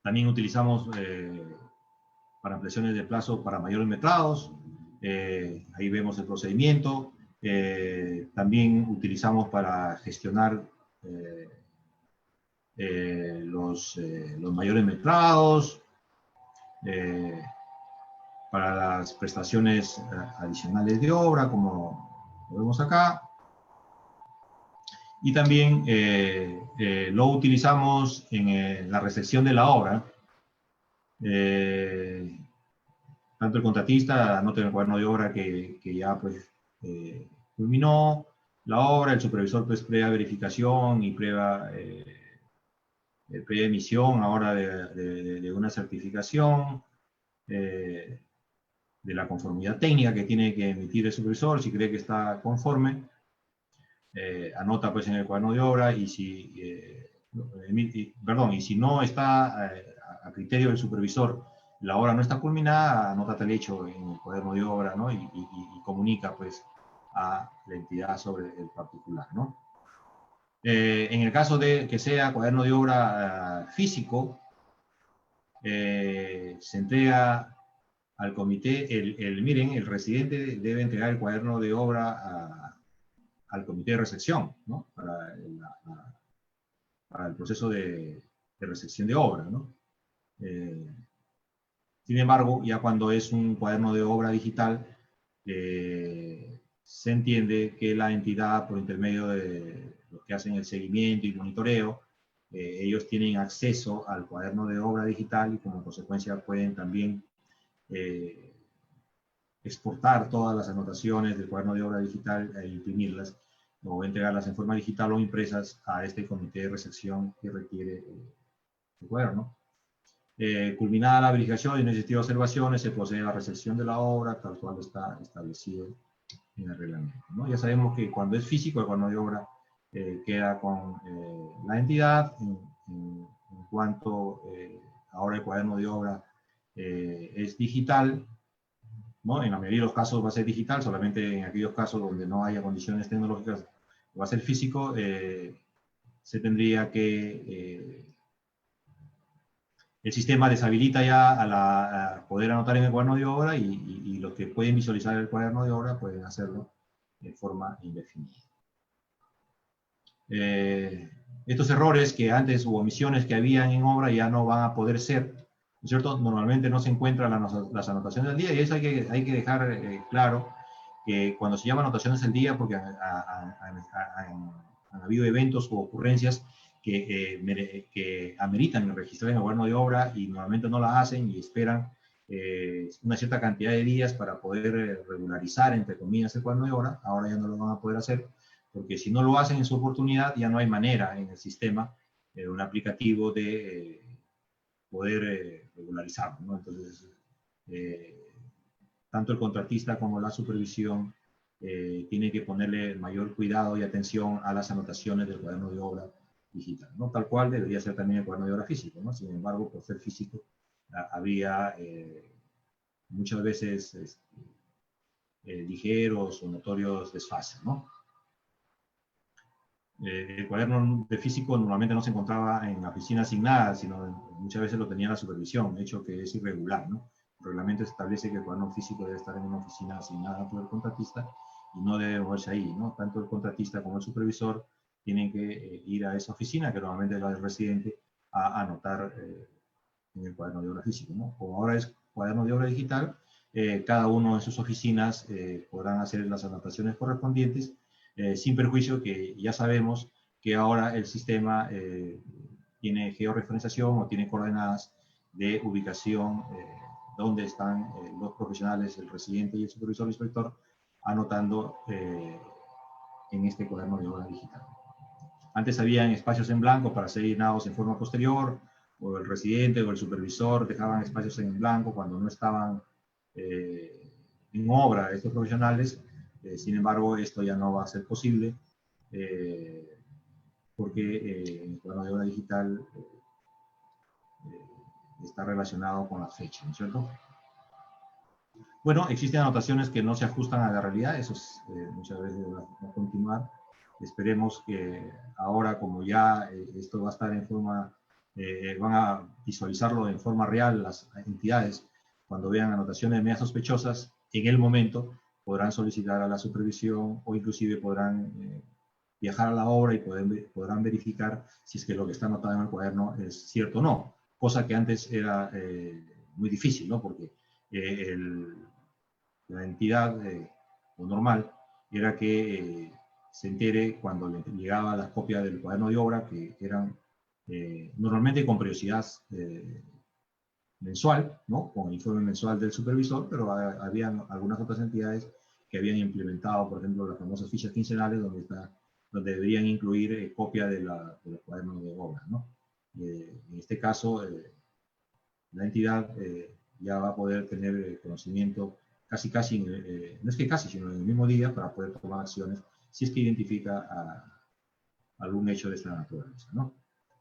También utilizamos para ampliaciones de plazo para mayores metrados, ahí vemos el procedimiento. También utilizamos para gestionar los mayores metrados, para las prestaciones adicionales de obra, como lo vemos acá. Y también lo utilizamos en la recepción de la obra. Tanto el contratista anota en el cuaderno de obra que ya pues culminó la obra, el supervisor pues previa verificación y previa emisión ahora de una certificación de la conformidad técnica que tiene que emitir el supervisor, si cree que está conforme, anota pues en el cuaderno de obra y si, y si no está a criterio del supervisor la obra no está culminada, anota tal hecho en el cuaderno de obra, ¿no? Y comunica, pues, a la entidad sobre el particular, ¿no? En el caso de que sea cuaderno de obra físico, se entrega al comité, miren, el residente debe entregar el cuaderno de obra al comité de recepción, ¿no? Para el proceso de recepción de obra, ¿no? Sin embargo, ya cuando es un cuaderno de obra digital, se entiende que la entidad, por intermedio de los que hacen el seguimiento y monitoreo, ellos tienen acceso al cuaderno de obra digital y como consecuencia pueden también exportar todas las anotaciones del cuaderno de obra digital e imprimirlas o entregarlas en forma digital o impresas a este comité de recepción que requiere el cuaderno. Culminada la verificación y no existió observaciones, se procede a la recepción de la obra tal cual está establecido en el reglamento, ¿no? Ya sabemos que cuando es físico el cuaderno de obra queda con la entidad. En cuanto ahora el cuaderno de obra es digital, ¿no? En la mayoría de los casos va a ser digital, solamente en aquellos casos donde no haya condiciones tecnológicas va a ser físico, se tendría que... el sistema deshabilita ya a poder anotar en el cuaderno de obra y los que pueden visualizar el cuaderno de obra pueden hacerlo de forma indefinida. Estos errores que antes u omisiones que habían en obra ya no van a poder ser, ¿no es cierto? Normalmente no se encuentran las anotaciones del día y eso hay que dejar claro que cuando se llama anotaciones del día, porque han habido eventos o ocurrencias que ameritan registrar en el cuaderno de obra y normalmente no las hacen y esperan una cierta cantidad de días para poder regularizar, entre comillas, el cuaderno de obra. Ahora ya no lo van a poder hacer, porque si no lo hacen en su oportunidad, ya no hay manera en el sistema, un aplicativo de poder regularizarlo, ¿no? Entonces, tanto el contratista como la supervisión tienen que ponerle mayor cuidado y atención a las anotaciones del cuaderno de obra digital, ¿no? Tal cual debería ser también el cuaderno de obra físico, ¿no? Sin embargo, por ser físico, había muchas veces ligeros o notorios desfases, ¿no? El cuaderno de físico normalmente no se encontraba en la oficina asignada, sino muchas veces lo tenía la supervisión, hecho que es irregular, ¿no? El reglamento establece que el cuaderno físico debe estar en una oficina asignada por el contratista y no debe moverse ahí, ¿no? Tanto el contratista como el supervisor tienen que ir a esa oficina, que normalmente es la del residente, a anotar en el cuaderno de obra físico, ¿no? Como ahora es cuaderno de obra digital, cada uno en sus oficinas podrán hacer las anotaciones correspondientes, sin perjuicio que ya sabemos que ahora el sistema tiene georreferenciación o tiene coordenadas de ubicación donde están los profesionales, el residente y el supervisor o inspector, anotando en este cuaderno de obra digital. Antes habían espacios en blanco para ser llenados en forma posterior, o el residente o el supervisor dejaban espacios en blanco cuando no estaban en obra estos profesionales. Sin embargo, esto ya no va a ser posible porque el cuaderno de obra digital está relacionado con las fechas, ¿no es cierto? Bueno, existen anotaciones que no se ajustan a la realidad, eso es, muchas veces va a continuar. Esperemos que ahora, como ya esto va a estar en forma, van a visualizarlo en forma real las entidades, cuando vean anotaciones medias sospechosas, en el momento podrán solicitar a la supervisión o inclusive podrán viajar a la obra y podrán verificar si es que lo que está anotado en el cuaderno es cierto o no, cosa que antes era muy difícil, ¿no? Porque la entidad, lo normal, era que se entere cuando le llegaba la copia del cuaderno de obra, que eran normalmente con periodicidad mensual, ¿no? Con el informe mensual del supervisor, pero habían algunas otras entidades que habían implementado, por ejemplo, las famosas fichas quincenales, donde deberían incluir copia de los cuadernos de obra, ¿no? En este caso, la entidad ya va a poder tener conocimiento casi, no es que casi, sino en el mismo día para poder tomar acciones si es que identifica algún hecho de esta naturaleza, ¿no?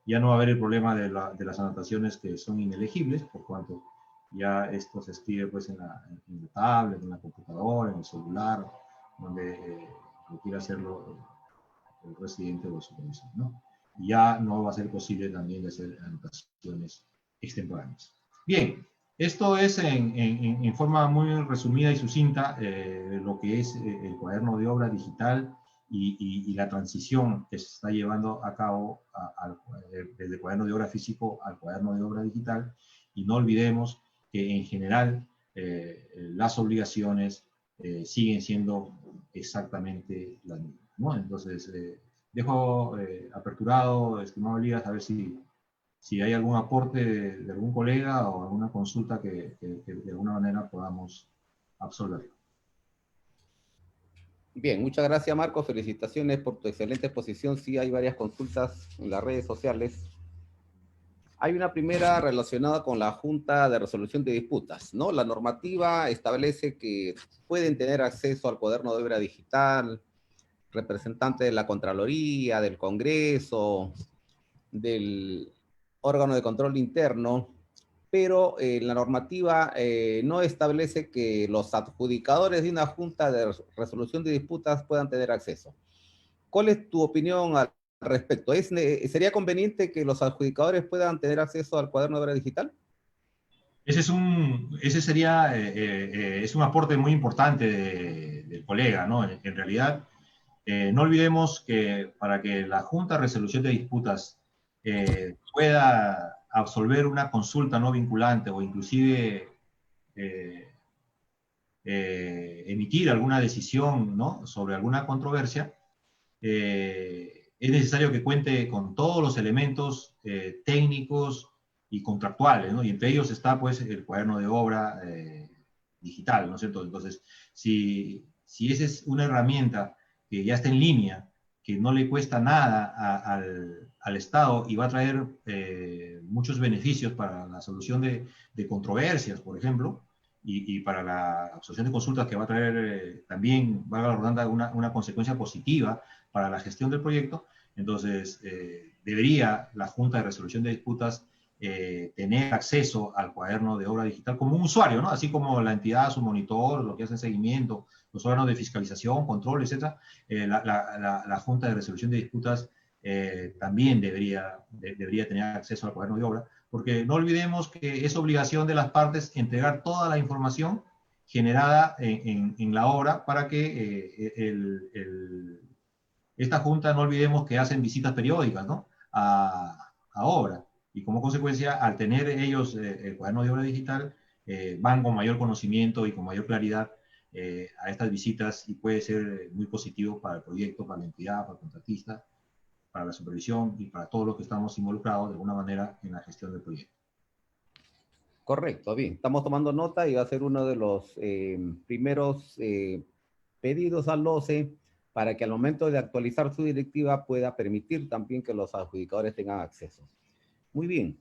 Ya no va a haber el problema de las anotaciones que son inelegibles, por cuanto Ya esto se escribe pues en la tablet, en la computadora, en el celular, donde lo quiera hacerlo el residente o el supervisor, ¿no? Y ya no va a ser posible también de hacer anotaciones extemporáneas. Bien, esto es en forma muy resumida y sucinta lo que es el cuaderno de obra digital y la transición que se está llevando a cabo desde el cuaderno de obra físico al cuaderno de obra digital. Y no olvidemos que en general las obligaciones siguen siendo exactamente las mismas, ¿no? Entonces, dejo aperturado, estimado Elías, a ver si hay algún aporte de algún colega o alguna consulta que de alguna manera podamos absolver. Bien, muchas gracias, Marco. Felicitaciones por tu excelente exposición. Sí, hay varias consultas en las redes sociales. Hay una primera relacionada con la Junta de Resolución de Disputas, ¿no? La normativa establece que pueden tener acceso al cuaderno de obra digital representantes de la Contraloría, del Congreso, del órgano de control interno, pero la normativa no establece que los adjudicadores de una junta de resolución de disputas puedan tener acceso. ¿Cuál es tu opinión al respecto? ¿Sería conveniente que los adjudicadores puedan tener acceso al cuaderno de obra digital? Ese sería es un aporte muy importante del colega, ¿no? En realidad, no olvidemos que para que la Junta de Resolución de Disputas pueda absolver una consulta no vinculante o inclusive emitir alguna decisión, ¿no?, sobre alguna controversia, es necesario que cuente con todos los elementos técnicos y contractuales, ¿no? Y entre ellos está, pues, el cuaderno de obra digital, ¿no es cierto? Entonces, si esa es una herramienta que ya está en línea, que no le cuesta nada al Estado y va a traer muchos beneficios para la solución de controversias, por ejemplo, y para la absolución de consultas, que va a traer también, valga la redundancia, una consecuencia positiva para la gestión del proyecto. Entonces, debería la Junta de Resolución de Disputas tener acceso al cuaderno de obra digital como un usuario, ¿no? Así como la entidad, su monitor, lo que hace seguimiento, los órganos de fiscalización, control, etc. La Junta de Resolución de Disputas también debería tener acceso al cuaderno de obra, porque no olvidemos que es obligación de las partes entregar toda la información generada en la obra para que esta junta, no olvidemos que hacen visitas periódicas, ¿no?, a obra, y como consecuencia, al tener ellos el cuaderno de obra digital, van con mayor conocimiento y con mayor claridad a estas visitas, y puede ser muy positivo para el proyecto, para la entidad, para el contratista, para la supervisión y para todos los que estamos involucrados de alguna manera en la gestión del proyecto. Correcto, bien. Estamos tomando nota y va a ser uno de los primeros pedidos al OCE para que al momento de actualizar su directiva pueda permitir también que los adjudicadores tengan acceso. Muy bien.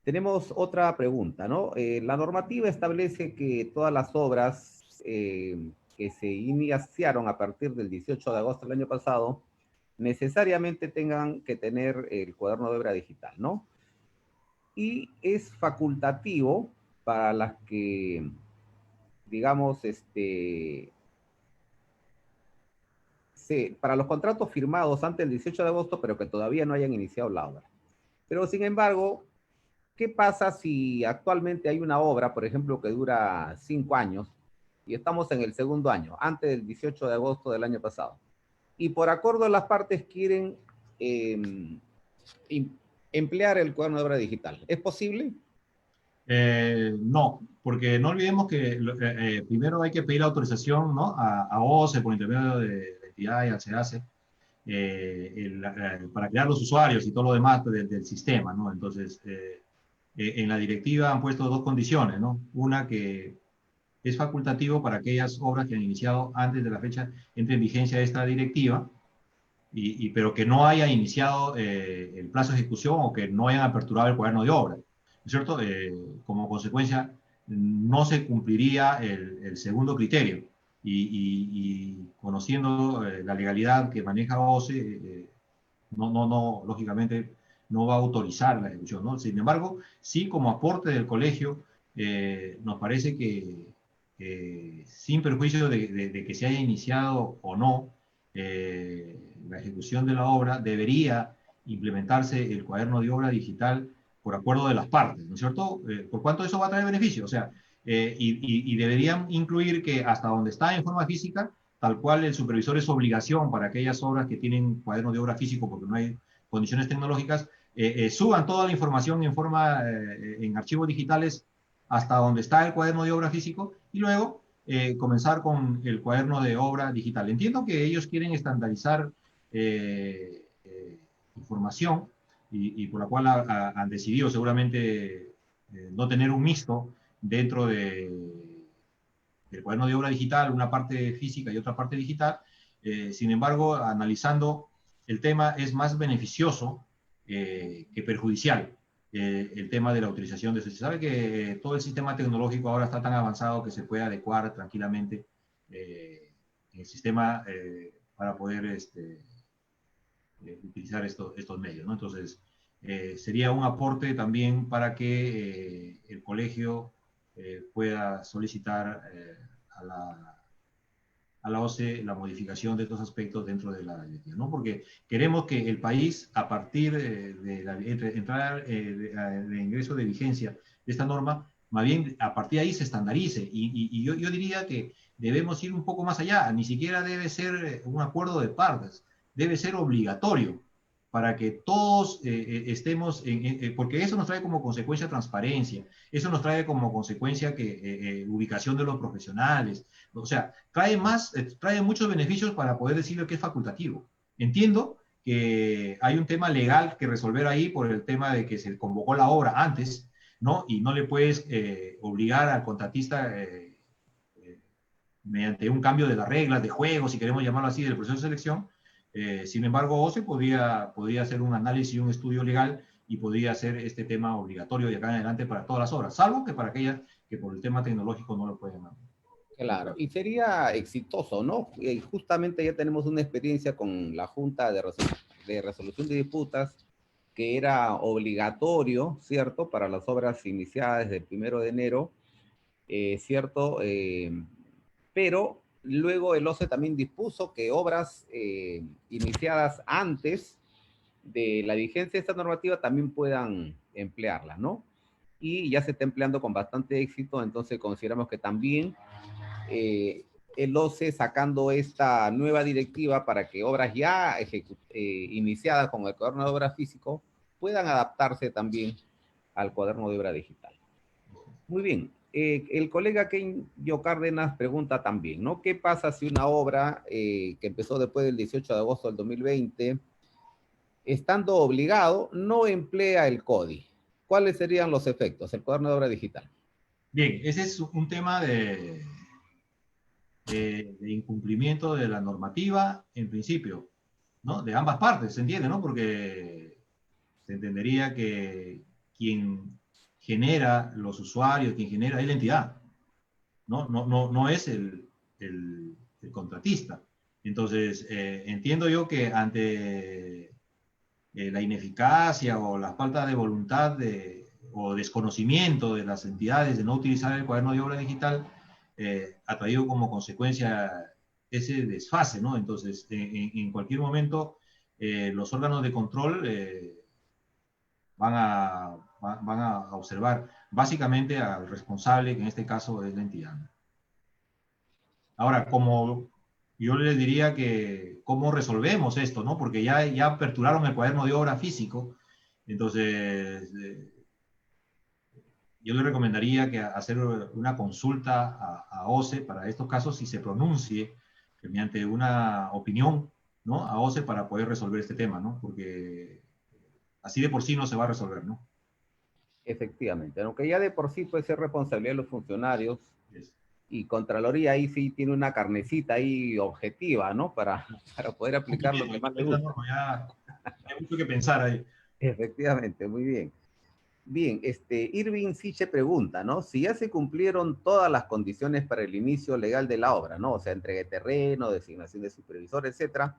Tenemos otra pregunta, ¿no? La normativa establece que todas las obras que se iniciaron a partir del 18 de agosto del año pasado necesariamente tengan que tener el cuaderno de obra digital, ¿no? Y es facultativo para las que, digamos, para los contratos firmados antes del 18 de agosto, pero que todavía no hayan iniciado la obra. Pero, sin embargo, ¿qué pasa si actualmente hay una obra, por ejemplo, que dura 5 años y estamos en el segundo año, antes del 18 de agosto del año pasado? Y por acuerdo las partes quieren emplear el cuaderno de obra digital. ¿Es posible? No, porque no olvidemos que primero hay que pedir autorización, ¿no?, a OCE por intermedio de la entidad y al SEACE para crear los usuarios y todo lo demás del sistema, ¿no? Entonces, en la directiva han puesto dos condiciones, ¿no? Una, que es facultativo para aquellas obras que han iniciado antes de la fecha entre en vigencia esta directiva, pero que no haya iniciado el plazo de ejecución o que no hayan aperturado el cuaderno de obra, ¿no es cierto? Como consecuencia, no se cumpliría el segundo criterio, y conociendo la legalidad que maneja OCE, lógicamente, no va a autorizar la ejecución, ¿no? Sin embargo, sí, como aporte del colegio, nos parece que sin perjuicio de que se haya iniciado o no la ejecución de la obra, debería implementarse el cuaderno de obra digital por acuerdo de las partes, ¿no es cierto? Por cuanto eso va a traer beneficio, o sea, y deberían incluir que hasta donde está en forma física, tal cual el supervisor es obligación para aquellas obras que tienen cuaderno de obra físico porque no hay condiciones tecnológicas, suban toda la información en forma, en archivos digitales hasta donde está el cuaderno de obra físico y luego comenzar con el cuaderno de obra digital. Entiendo que ellos quieren estandarizar información y por la cual han decidido seguramente no tener un mixto dentro del cuaderno de obra digital, una parte física y otra parte digital. Sin embargo, analizando el tema, es más beneficioso que perjudicial el tema de la utilización de eso. Se sabe que todo el sistema tecnológico ahora está tan avanzado que se puede adecuar tranquilamente el sistema para poder utilizar estos medios, ¿no? Entonces, sería un aporte también para que el colegio pueda solicitar a la OCE la modificación de estos aspectos dentro de la directiva, ¿no? Porque queremos que el país, a partir de la entrada de ingreso de vigencia de esta norma, más bien a partir de ahí se estandarice. Y yo diría que debemos ir un poco más allá. Ni siquiera debe ser un acuerdo de partes, debe ser obligatorio para que todos estemos, porque eso nos trae como consecuencia transparencia, eso nos trae como consecuencia que ubicación de los profesionales, o sea, trae muchos beneficios para poder decirle que es facultativo. Entiendo que hay un tema legal que resolver ahí por el tema de que se convocó la obra antes, ¿no? Y no le puedes obligar al contratista mediante un cambio de las reglas de juego, si queremos llamarlo así, del proceso de selección. Sin embargo, OCE podría hacer un análisis y un estudio legal y podría hacer este tema obligatorio de acá en adelante para todas las obras, salvo que para aquellas que por el tema tecnológico no lo pueden hacer. Claro, y sería exitoso, ¿no? Justamente ya tenemos una experiencia con la Junta de Resolución de Disputas, que era obligatorio, ¿cierto?, para las obras iniciadas desde el 1 de enero, ¿cierto? Pero luego el OCE también dispuso que obras iniciadas antes de la vigencia de esta normativa también puedan emplearla, ¿no? Y ya se está empleando con bastante éxito, entonces consideramos que también el OCE sacando esta nueva directiva para que obras ya iniciadas con el cuaderno de obra físico puedan adaptarse también al cuaderno de obra digital. Muy bien. El colega Kenyo Cárdenas pregunta también, ¿no? ¿Qué pasa si una obra que empezó después del 18 de agosto del 2020, estando obligado, no emplea el CODI? ¿Cuáles serían los efectos, el cuaderno de obra digital? Bien, ese es un tema de incumplimiento de la normativa, en principio, ¿no? De ambas partes, se entiende, ¿no? Porque se entendería que quien genera los usuarios, quien genera es la entidad, no es el contratista. Entonces, entiendo yo que ante la ineficacia o la falta de voluntad o desconocimiento de las entidades de no utilizar el cuaderno de obra digital, ha traído como consecuencia ese desfase, ¿no? Entonces, en cualquier momento, los órganos de control van a observar básicamente al responsable, que en este caso es la entidad. Ahora, como yo les diría que cómo resolvemos esto, ¿no? Porque ya aperturaron el cuaderno de obra físico, entonces yo le recomendaría que hacer una consulta a OCE para estos casos y se pronuncie mediante una opinión, ¿no? A OCE para poder resolver este tema, ¿no? Porque así de por sí no se va a resolver, ¿no? Efectivamente, aunque ya de por sí puede ser responsabilidad de los funcionarios, Yes. y Contraloría ahí sí tiene una carnecita ahí objetiva, ¿no? Para poder aplicar lo que más le gusta. Ya hay mucho que pensar ahí. Efectivamente, muy bien. Bien, Irving Siche pregunta, ¿no? Si ya se cumplieron todas las condiciones para el inicio legal de la obra, ¿no? O sea, entrega de terreno, designación de supervisor, etcétera.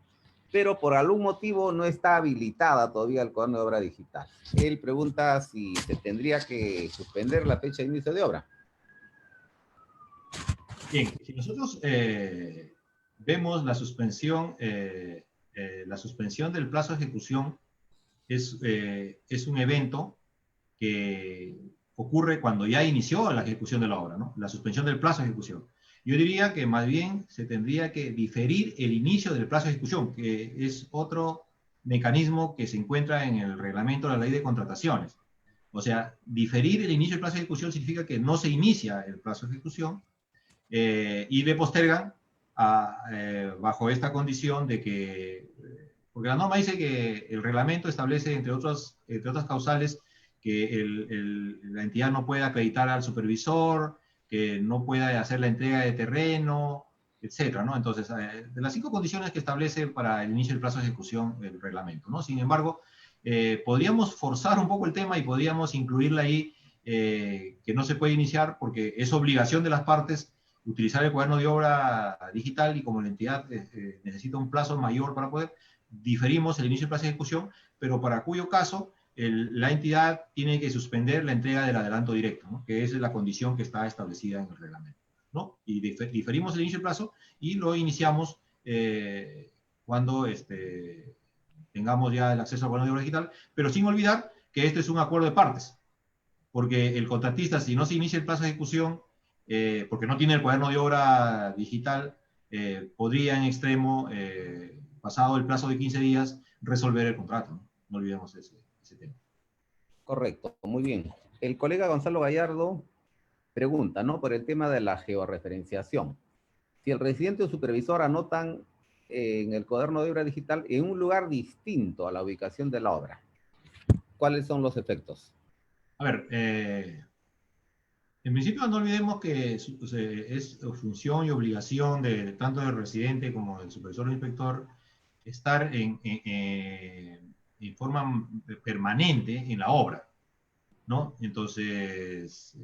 pero por algún motivo no está habilitada todavía el cuaderno de obra digital. Él pregunta si se tendría que suspender la fecha de inicio de obra. Bien, si nosotros vemos la suspensión del plazo de ejecución es un evento que ocurre cuando ya inició la ejecución de la obra, ¿no? La suspensión del plazo de ejecución. Yo diría que más bien se tendría que diferir el inicio del plazo de ejecución, que es otro mecanismo que se encuentra en el reglamento de la ley de contrataciones. O sea, diferir el inicio del plazo de ejecución significa que no se inicia el plazo de ejecución y le postergan bajo esta condición de que, porque la norma dice que el reglamento establece, entre otras causales, que la entidad no puede acreditar al supervisor, que no pueda hacer la entrega de terreno, etcétera, ¿no? Entonces, de las 5 condiciones que establece para el inicio del plazo de ejecución el reglamento, ¿no? Sin embargo, podríamos forzar un poco el tema y podríamos incluirla ahí, que no se puede iniciar porque es obligación de las partes utilizar el cuaderno de obra digital, y como la entidad necesita un plazo mayor para poder, diferimos el inicio del plazo de ejecución, pero para cuyo caso la entidad tiene que suspender la entrega del adelanto directo, ¿no? Que es la condición que está establecida en el reglamento, ¿no? Y diferimos el inicio del plazo y lo iniciamos cuando tengamos ya el acceso al cuaderno de obra digital, pero sin olvidar que este es un acuerdo de partes, porque el contratista, si no se inicia el plazo de ejecución, porque no tiene el cuaderno de obra digital, podría en extremo, pasado el plazo de 15 días, resolver el contrato, ¿no? No olvidemos ese tema. Correcto, muy bien. El colega Gonzalo Gallardo pregunta, ¿no? Por el tema de la georreferenciación. Si el residente o supervisor anotan en el cuaderno de obra digital en un lugar distinto a la ubicación de la obra, ¿cuáles son los efectos? A ver, en principio no olvidemos que es función y obligación tanto del residente como del supervisor o inspector estar en forma permanente en la obra, ¿no? Entonces,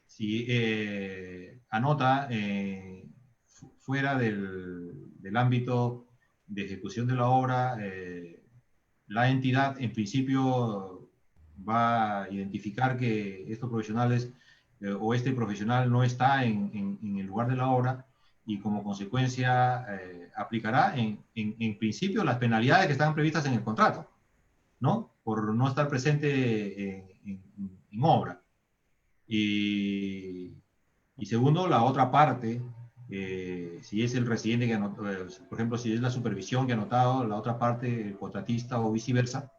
si anota fuera del ámbito de ejecución de la obra, la entidad en principio va a identificar que estos profesionales o este profesional no está en el lugar de la obra, y como consecuencia aplicará en principio las penalidades que están previstas en el contrato, ¿no? Por no estar presente en obra. Y segundo, la otra parte, si es el residente que anotó, por ejemplo, si es la supervisión que ha anotado, la otra parte, el contratista o viceversa,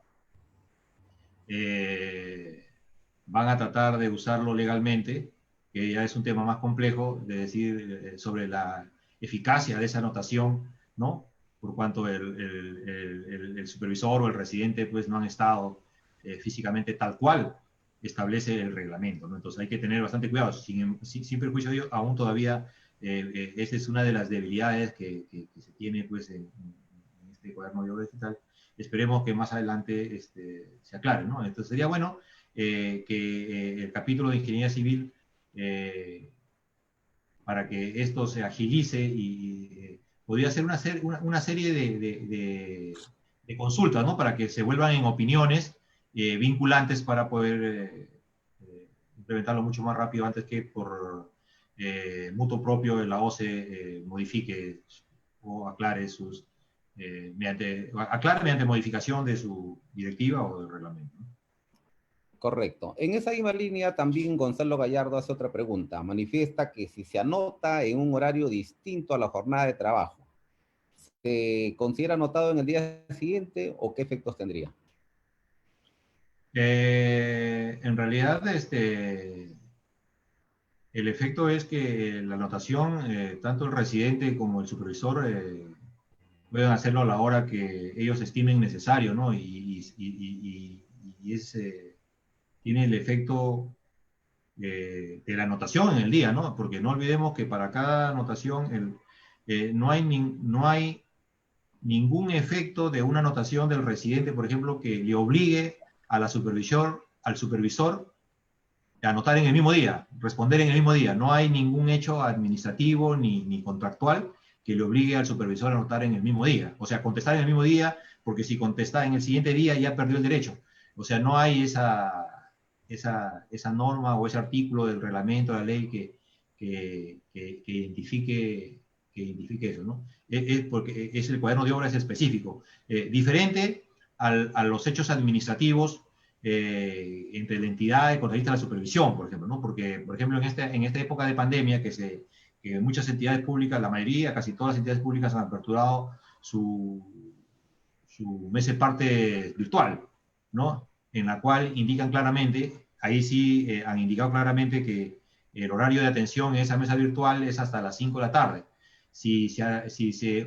van a tratar de usarlo legalmente, que ya es un tema más complejo, de decir sobre la eficacia de esa anotación, ¿no? Por cuanto el supervisor o el residente pues no han estado físicamente tal cual establece el reglamento, ¿no? Entonces hay que tener bastante cuidado. Sin perjuicio de ello, aún todavía esa es una de las debilidades que se tiene pues en este cuaderno de obra digital. Esperemos que más adelante se aclare, ¿no? Entonces sería bueno que el capítulo de ingeniería civil, para que esto se agilice, y podría ser una serie de consultas, ¿no? Para que se vuelvan en opiniones vinculantes para poder implementarlo mucho más rápido antes que por mutuo propio la OCE modifique o aclare mediante modificación de su directiva o del reglamento, ¿no? Correcto. En esa misma línea también Gonzalo Gallardo hace otra pregunta. Manifiesta que si se anota en un horario distinto a la jornada de trabajo, ¿se considera anotado en el día siguiente o qué efectos tendría? En realidad, el efecto es que la anotación, tanto el residente como el supervisor pueden hacerlo a la hora que ellos estimen necesario, ¿no? Tiene el efecto de la anotación en el día, ¿no? Porque no olvidemos que para cada anotación no hay ningún efecto de una anotación del residente, por ejemplo, que le obligue al supervisor a anotar en el mismo día, responder en el mismo día. No hay ningún hecho administrativo ni contractual que le obligue al supervisor a anotar en el mismo día. O sea, contestar en el mismo día, porque si contesta en el siguiente día ya perdió el derecho. O sea, no hay esa norma o ese artículo del reglamento de la ley que identifique eso, ¿no? Porque el cuaderno de obra es específico. Diferente a los hechos administrativos entre la entidad y contratista de la supervisión, por ejemplo, ¿no? Porque, por ejemplo, en esta época de pandemia que muchas entidades públicas, la mayoría, casi todas las entidades públicas han aperturado su mes de parte virtual, ¿no? En la cual indican claramente, ahí sí han indicado claramente que el horario de atención en esa mesa virtual es hasta las 5 de la tarde. Si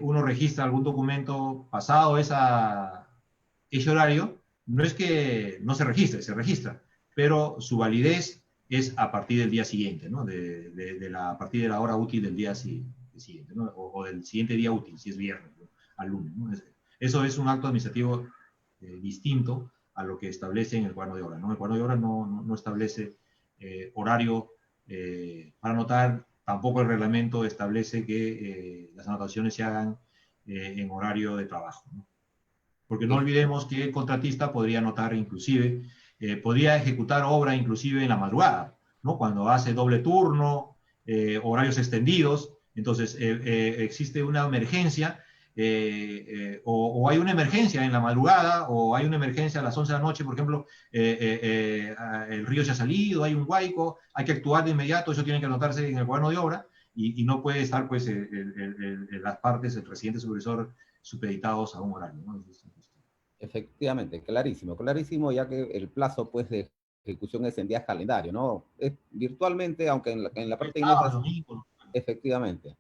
uno registra algún documento pasado ese horario, no es que no se registra, pero su validez es a partir del día siguiente, ¿no? A partir de la hora útil del día siguiente, ¿no? O del siguiente día útil, si es viernes, ¿no? Al lunes, ¿no? Eso es un acto administrativo distinto a lo que establece en el cuaderno de obra, ¿no? El cuaderno de obra no establece horario para anotar, tampoco el reglamento establece que las anotaciones se hagan en horario de trabajo, ¿no? Porque no olvidemos que el contratista podría anotar inclusive, podría ejecutar obra inclusive en la madrugada, ¿no? Cuando hace doble turno, horarios extendidos, entonces existe una emergencia, o hay una emergencia en la madrugada, o hay una emergencia a las 11 de la noche, por ejemplo, el río se ha salido, hay un huaico, hay que actuar de inmediato, eso tiene que anotarse en el cuaderno de obra, y no puede estar, pues, las partes, el residente supervisor, supeditados a un horario, ¿no? Efectivamente, clarísimo, clarísimo, ya que el plazo, pues, de ejecución es en días calendario, ¿no? Es virtualmente, aunque en la parte inglesa es, efectivamente.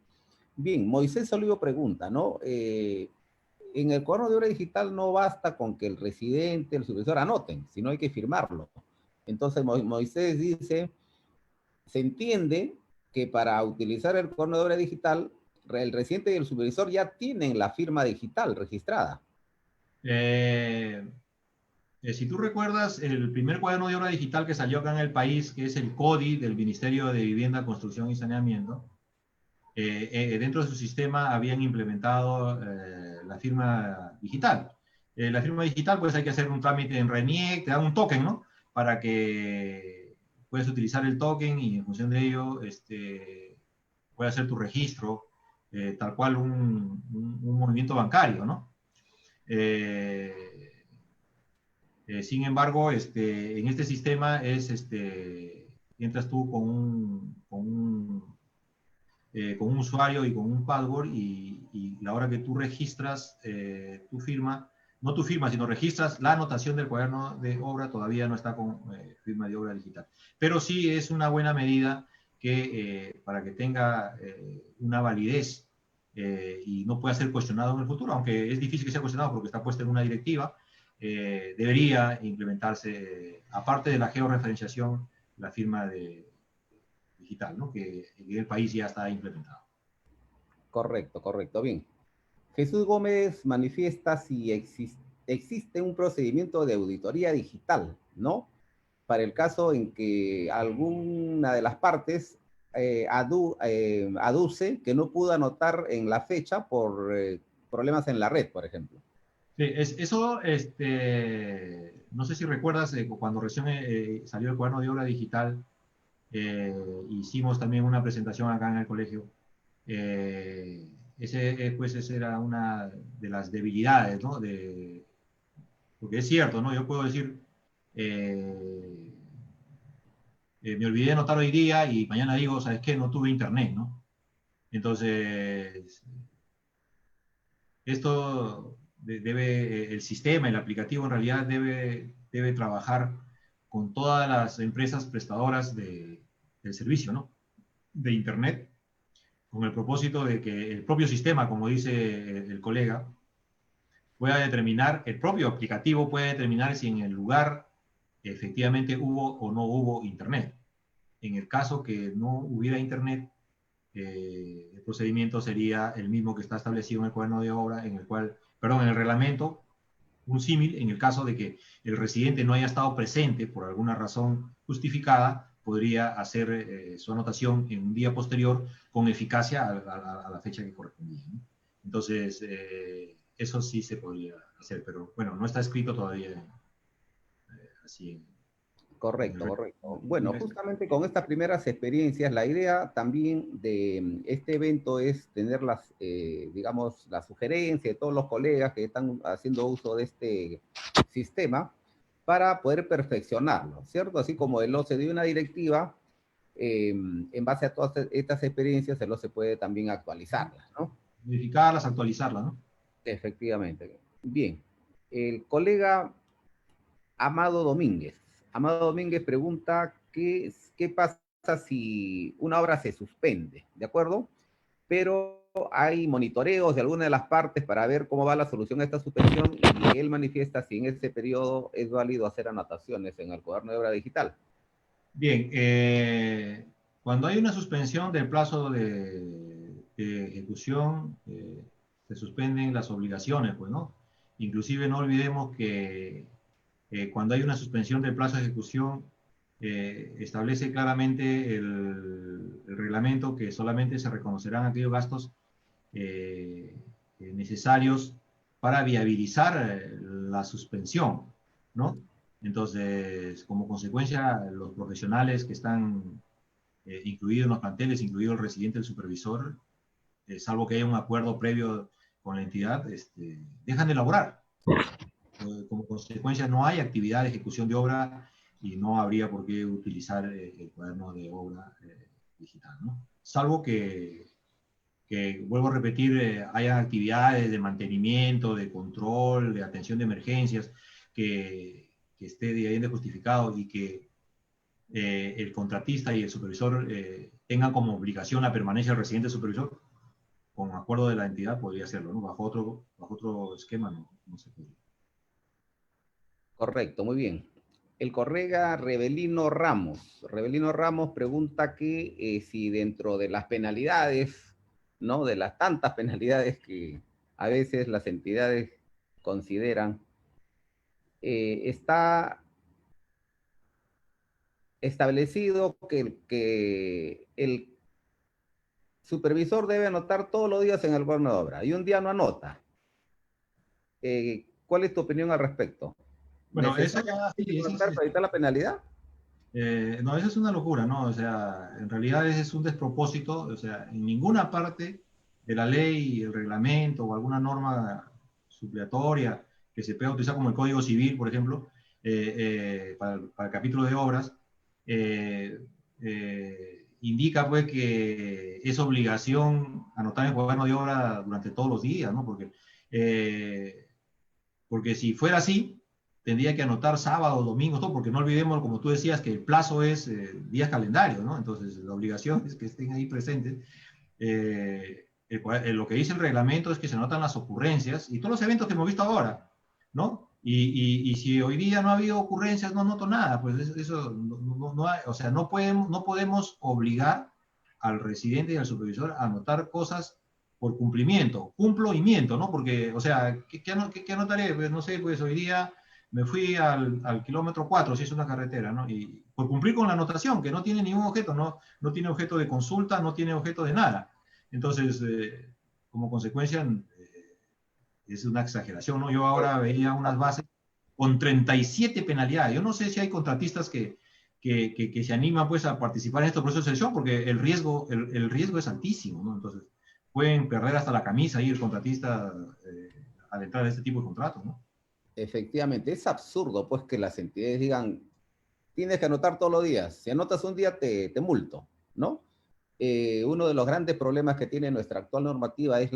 Bien, Moisés Olivo pregunta, ¿no? En el cuaderno de obra digital no basta con que el residente, el supervisor anoten, sino hay que firmarlo. Entonces, Moisés dice, se entiende que para utilizar el cuaderno de obra digital, el residente y el supervisor ya tienen la firma digital registrada. Si tú recuerdas, el primer cuaderno de obra digital que salió acá en el país, que es el CODI del Ministerio de Vivienda, Construcción y Saneamiento, dentro de su sistema habían implementado la firma digital. La firma digital, pues hay que hacer un trámite en RENIEC, te dan un token, ¿no? Para que puedas utilizar el token y en función de ello puedes hacer tu registro, tal cual un movimiento bancario, ¿no? Sin embargo, en este sistema entras tú con un usuario y con un password y la hora que tú registras tu firma, no tu firma, sino registras la anotación del cuaderno de obra, todavía no está con firma de obra digital. Pero sí es una buena medida que para que tenga una validez y no pueda ser cuestionado en el futuro, aunque es difícil que sea cuestionado porque está puesto en una directiva, debería implementarse, aparte de la georreferenciación, la firma digital, ¿no? Que en el país ya está implementado. Correcto, correcto, bien. Jesús Gómez manifiesta si existe un procedimiento de auditoría digital, ¿no? Para el caso en que alguna de las partes aduce que no pudo anotar en la fecha por problemas en la red, por ejemplo. Sí, eso, no sé si recuerdas, cuando recién salió el cuaderno de obra digital, hicimos también una presentación acá en el colegio. Pues esa era una de las debilidades, ¿no? Porque es cierto, ¿no? Yo puedo decir, me olvidé de anotar hoy día y mañana digo, ¿sabes qué? No tuve internet, ¿no? Entonces, esto el sistema, el aplicativo en realidad debe trabajar con todas las empresas prestadoras del servicio, ¿no? De internet, con el propósito de que el propio sistema, como dice el colega, pueda determinar, el propio aplicativo puede determinar si en el lugar efectivamente hubo o no hubo internet. En el caso que no hubiera internet, el procedimiento sería el mismo que está establecido en el cuaderno de obra, en el reglamento, un símil, en el caso de que el residente no haya estado presente por alguna razón justificada, podría hacer su anotación en un día posterior con eficacia a la fecha que correspondía, ¿no? Entonces, eso sí se podría hacer, pero bueno, no está escrito todavía así. Correcto, correcto. Bueno, justamente con estas primeras experiencias, la idea también de este evento es tener las, digamos, la sugerencia de todos los colegas que están haciendo uso de este sistema para poder perfeccionarlo, ¿cierto? Así como el OCE dio una directiva, en base a todas estas experiencias, el OCE puede también actualizarlas, ¿no? Modificarlas, actualizarlas, ¿no? Efectivamente. Bien. El colega Amado Domínguez. Amado Domínguez pregunta qué pasa si una obra se suspende, ¿de acuerdo? Pero hay monitoreos de alguna de las partes para ver cómo va la solución a esta suspensión y él manifiesta si en ese periodo es válido hacer anotaciones en el cuaderno de obra digital. Bien, cuando hay una suspensión del plazo de ejecución, se suspenden las obligaciones, pues, ¿no? Inclusive no olvidemos que cuando hay una suspensión del plazo de ejecución, establece claramente el reglamento que solamente se reconocerán aquellos gastos necesarios para viabilizar la suspensión, ¿no? Entonces, como consecuencia, los profesionales que están incluidos en los planteles, incluido el residente, el supervisor, salvo que haya un acuerdo previo con la entidad, dejan de elaborar. Como consecuencia, no hay actividad de ejecución de obra y no habría por qué utilizar el cuaderno de obra digital, ¿no? Salvo que, vuelvo a repetir, haya actividades de mantenimiento, de control, de atención de emergencias, que esté de justificado y que el contratista y el supervisor tengan como obligación la permanencia del residente supervisor, con acuerdo de la entidad podría hacerlo, ¿no? Bajo otro esquema no se puede. Correcto, muy bien. El colega Rebelino Ramos. Rebelino Ramos pregunta que si dentro de las penalidades, ¿no? De las tantas penalidades que a veces las entidades consideran, está establecido que el supervisor debe anotar todos los días en el cuaderno de obra y un día no anota. ¿Cuál es tu opinión al respecto? Bueno, eso ya sí, para evitar la penalidad. No, eso es una locura, ¿no? O sea, en realidad ese es un despropósito, o sea, en ninguna parte de la ley, el reglamento o alguna norma supletoria que se pueda utilizar como el Código Civil, por ejemplo, para el capítulo de obras, indica pues que es obligación anotar en el cuaderno de obra durante todos los días, ¿no? Porque si fuera así, tendría que anotar sábado, domingo, todo, porque no olvidemos, como tú decías, que el plazo es días calendarios, ¿no? Entonces, la obligación es que estén ahí presentes. Lo que dice el reglamento es que se anotan las ocurrencias y todos los eventos que hemos visto ahora, ¿no? Y si hoy día no ha habido ocurrencias, no noto nada, pues eso no hay, o sea, no podemos obligar al residente y al supervisor a anotar cosas por cumplimiento. Cumplo y miento, ¿no? Porque, o sea, ¿qué anotaré? Pues no sé, pues hoy día me fui al kilómetro 4, si es una carretera, ¿no? Y por cumplir con la anotación, que no tiene ningún objeto, no tiene objeto de consulta, no tiene objeto de nada. Entonces, como consecuencia, es una exageración, ¿no? Yo ahora veía unas bases con 37 penalidades. Yo no sé si hay contratistas que se animan pues a participar en estos procesos de selección, porque el riesgo es altísimo, ¿no? Entonces, pueden perder hasta la camisa ahí el contratista al entrar en este tipo de contratos, ¿no? Efectivamente, es absurdo pues que las entidades digan, tienes que anotar todos los días, si anotas un día te multo, ¿no? Uno de los grandes problemas que tiene nuestra actual normativa es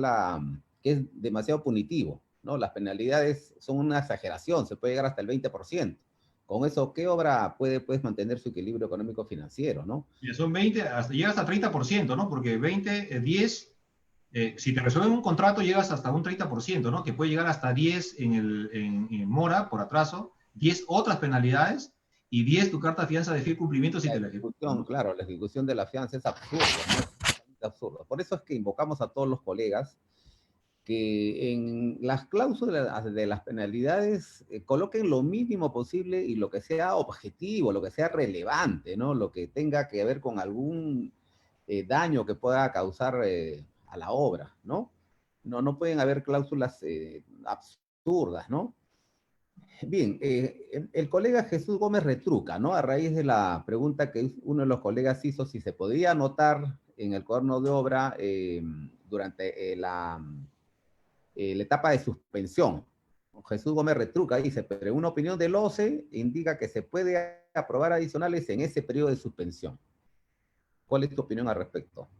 que es demasiado punitivo, ¿no? Las penalidades son una exageración, se puede llegar hasta el 20%. Con eso, ¿qué obra puede pues, mantener su equilibrio económico-financiero, ¿no? Y son 20, llega hasta 30%, ¿no? Porque 10, si te resuelven un contrato, llegas hasta un 30%, ¿no? Que puede llegar hasta 10 en mora por atraso, 10 otras penalidades y 10 tu carta de fianza de fiel cumplimiento si te la ejecutan. Claro, la ejecución de la fianza es absurda, ¿no? Es absurdo. Por eso es que invocamos a todos los colegas que en las cláusulas de las penalidades coloquen lo mínimo posible y lo que sea objetivo, lo que sea relevante, ¿no? Lo que tenga que ver con algún daño que pueda causar a la obra, ¿no? No pueden haber cláusulas absurdas, ¿no? Bien, el colega Jesús Gómez retruca, ¿no? A raíz de la pregunta que uno de los colegas hizo, si se podía anotar en el cuaderno de obra durante la etapa de suspensión. Jesús Gómez retruca, dice, pero en una opinión del OCE indica que se puede aprobar adicionales en ese periodo de suspensión. ¿Cuál es tu opinión al respecto?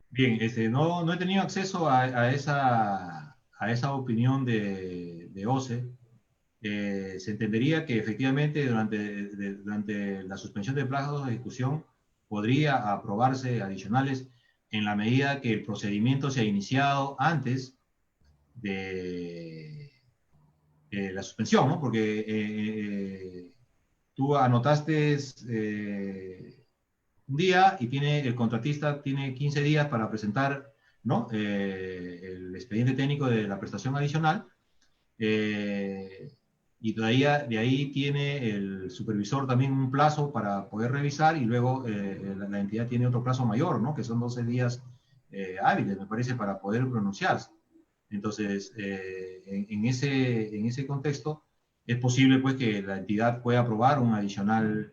Bien, no he tenido acceso a esa opinión de OCE. Se entendería que efectivamente durante la suspensión de plazos de ejecución podría aprobarse adicionales en la medida que el procedimiento se ha iniciado antes de la suspensión, ¿no? Porque tú anotaste un día y el contratista tiene 15 días para presentar, ¿no? El expediente técnico de la prestación adicional. Y de ahí tiene el supervisor también un plazo para poder revisar y luego la entidad tiene otro plazo mayor, ¿no? Que son 12 días hábiles, me parece, para poder pronunciarse. Entonces, en ese contexto, es posible pues que la entidad pueda aprobar un adicional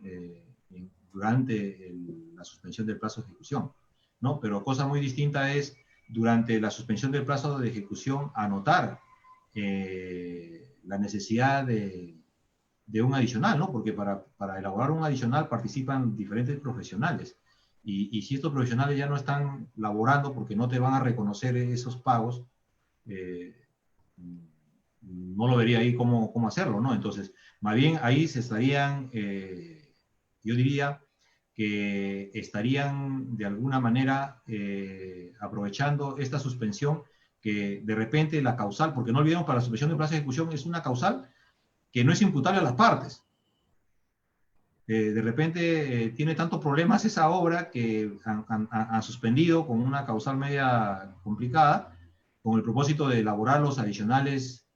durante la suspensión del plazo de ejecución, ¿no? Pero cosa muy distinta es durante la suspensión del plazo de ejecución anotar la necesidad de un adicional, ¿no? Porque para elaborar un adicional participan diferentes profesionales. Y si estos profesionales ya no están laborando porque no te van a reconocer esos pagos, no lo vería ahí cómo hacerlo, ¿no? Entonces, más bien ahí se estarían, yo diría que estarían de alguna manera aprovechando esta suspensión que de repente la causal, porque no olvidemos, para la suspensión de plazo de ejecución es una causal que no es imputable a las partes. De repente tiene tantos problemas esa obra que han suspendido con una causal media complicada, con el propósito de elaborar los adicionales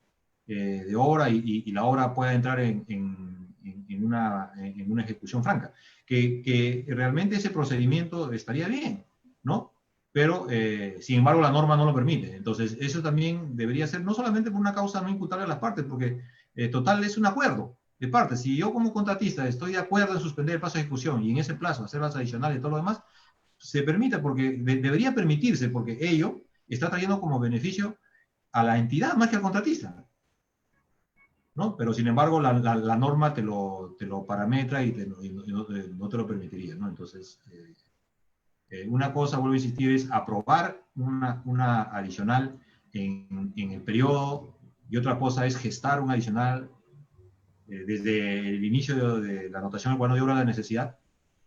de obra y la obra pueda entrar en una ejecución franca. Que realmente ese procedimiento estaría bien, ¿no? Pero, sin embargo, la norma no lo permite. Entonces, eso también debería ser, no solamente por una causa no imputable a las partes, porque total es un acuerdo de partes. Si yo como contratista estoy de acuerdo en suspender el plazo de ejecución y en ese plazo hacer las adicionales y todo lo demás, se permite, porque debería permitirse, porque ello está trayendo como beneficio a la entidad más que al contratista, ¿no? Pero, sin embargo, la norma te lo parametra y no te lo permitiría, ¿no? Entonces, una cosa, vuelvo a insistir, es aprobar una adicional en el periodo, y otra cosa es gestar un adicional desde el inicio de la anotación del cuaderno de obra de necesidad.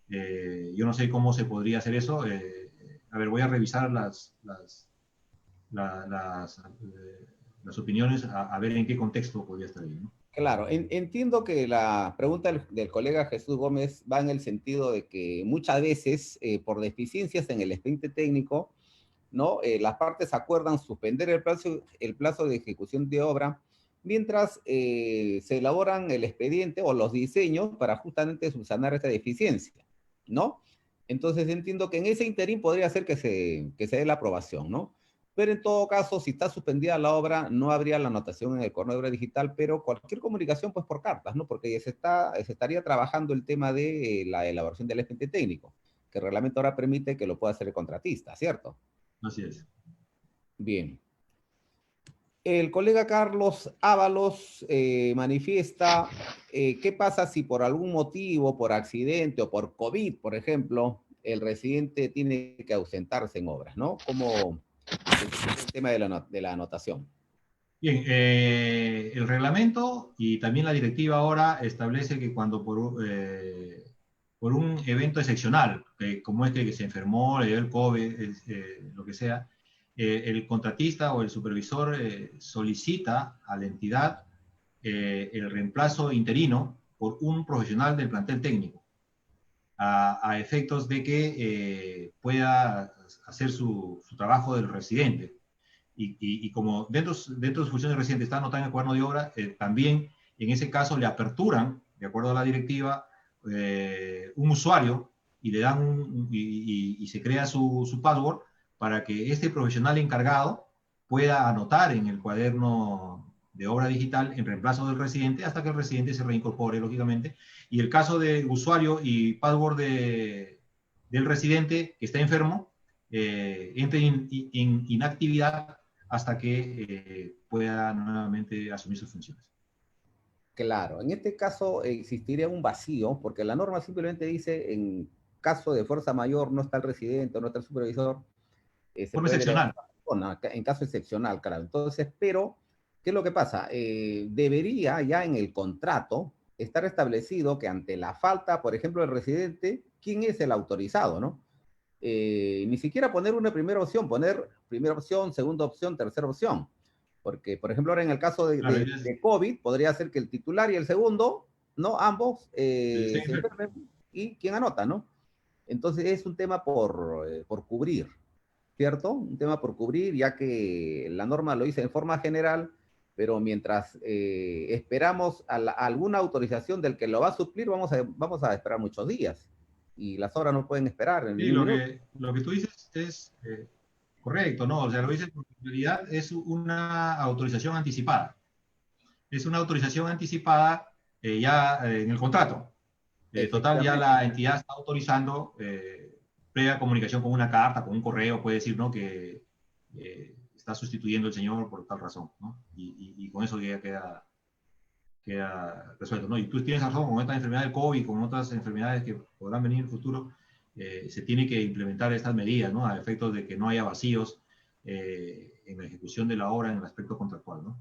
Yo no sé cómo se podría hacer eso. A ver, voy a revisar las opiniones a ver en qué contexto podría estar ahí, ¿no? Claro, entiendo que la pregunta del colega Jesús Gómez va en el sentido de que muchas veces, por deficiencias en el expediente técnico, ¿no? Las partes acuerdan suspender el plazo de ejecución de obra mientras se elaboran el expediente o los diseños para justamente subsanar esta deficiencia, ¿no? Entonces entiendo que en ese interín podría ser que se dé la aprobación, ¿no? Pero en todo caso, si está suspendida la obra, no habría la anotación en el cuaderno de obra digital, pero cualquier comunicación, pues por cartas, ¿no? Porque se estaría trabajando el tema de la elaboración del expediente técnico, que el reglamento ahora permite que lo pueda hacer el contratista, ¿cierto? Así es. Bien. El colega Carlos Ábalos manifiesta, ¿qué pasa si por algún motivo, por accidente o por COVID, por ejemplo, el residente tiene que ausentarse en obras, ¿no? Como el tema de la anotación. Bien, el reglamento y también la directiva ahora establece que cuando por un evento excepcional, como este que se enfermó, le dio el COVID, lo que sea, el contratista o el supervisor solicita a la entidad el reemplazo interino por un profesional del plantel técnico. a efectos de que pueda hacer su trabajo del residente. Y como dentro de sus funciones del residente está anotado en el cuaderno de obra, también en ese caso le aperturan, de acuerdo a la directiva, un usuario y le dan y se crea su password para que este profesional encargado pueda anotar en el cuaderno de obra digital en reemplazo del residente hasta que el residente se reincorpore, lógicamente. Y el caso de usuario y password del residente que está enfermo, entre en inactividad hasta que pueda nuevamente asumir sus funciones. Claro, en este caso existiría un vacío, porque la norma simplemente dice, en caso de fuerza mayor, no está el residente, no está el supervisor, se Forma puede delegar excepcional. a una persona, en caso excepcional, claro. Entonces, pero, ¿qué es lo que pasa? Debería ya en el contrato estar establecido que ante la falta, por ejemplo, del residente, ¿quién es el autorizado, no? Ni siquiera poner una primera opción, poner primera opción, segunda opción, tercera opción. Porque, por ejemplo, ahora en el caso Claro, de COVID, podría ser que el titular y el segundo, ¿no? Ambos se sí, enfermen y quién anota, ¿no? Entonces es un tema por cubrir, ¿cierto? Un tema por cubrir, ya que la norma lo dice en forma general, pero mientras esperamos a alguna autorización del que lo va a suplir, vamos a esperar muchos días. Y las horas no pueden esperar sí, ni un minuto. lo que tú dices es correcto, ¿no? O sea, lo dices porque en realidad es una autorización anticipada. Es una autorización anticipada ya en el contrato. Total, ya Efectivamente. la entidad está autorizando, previa comunicación con una carta, con un correo, puede decir, ¿no? Que está sustituyendo al señor por tal razón, ¿no? Y con eso ya queda resuelto, ¿no? Y tú tienes razón, con esta enfermedad del COVID, con otras enfermedades que podrán venir en el futuro, se tiene que implementar estas medidas, ¿no? A efectos de que no haya vacíos en la ejecución de la obra en el aspecto contractual, ¿no?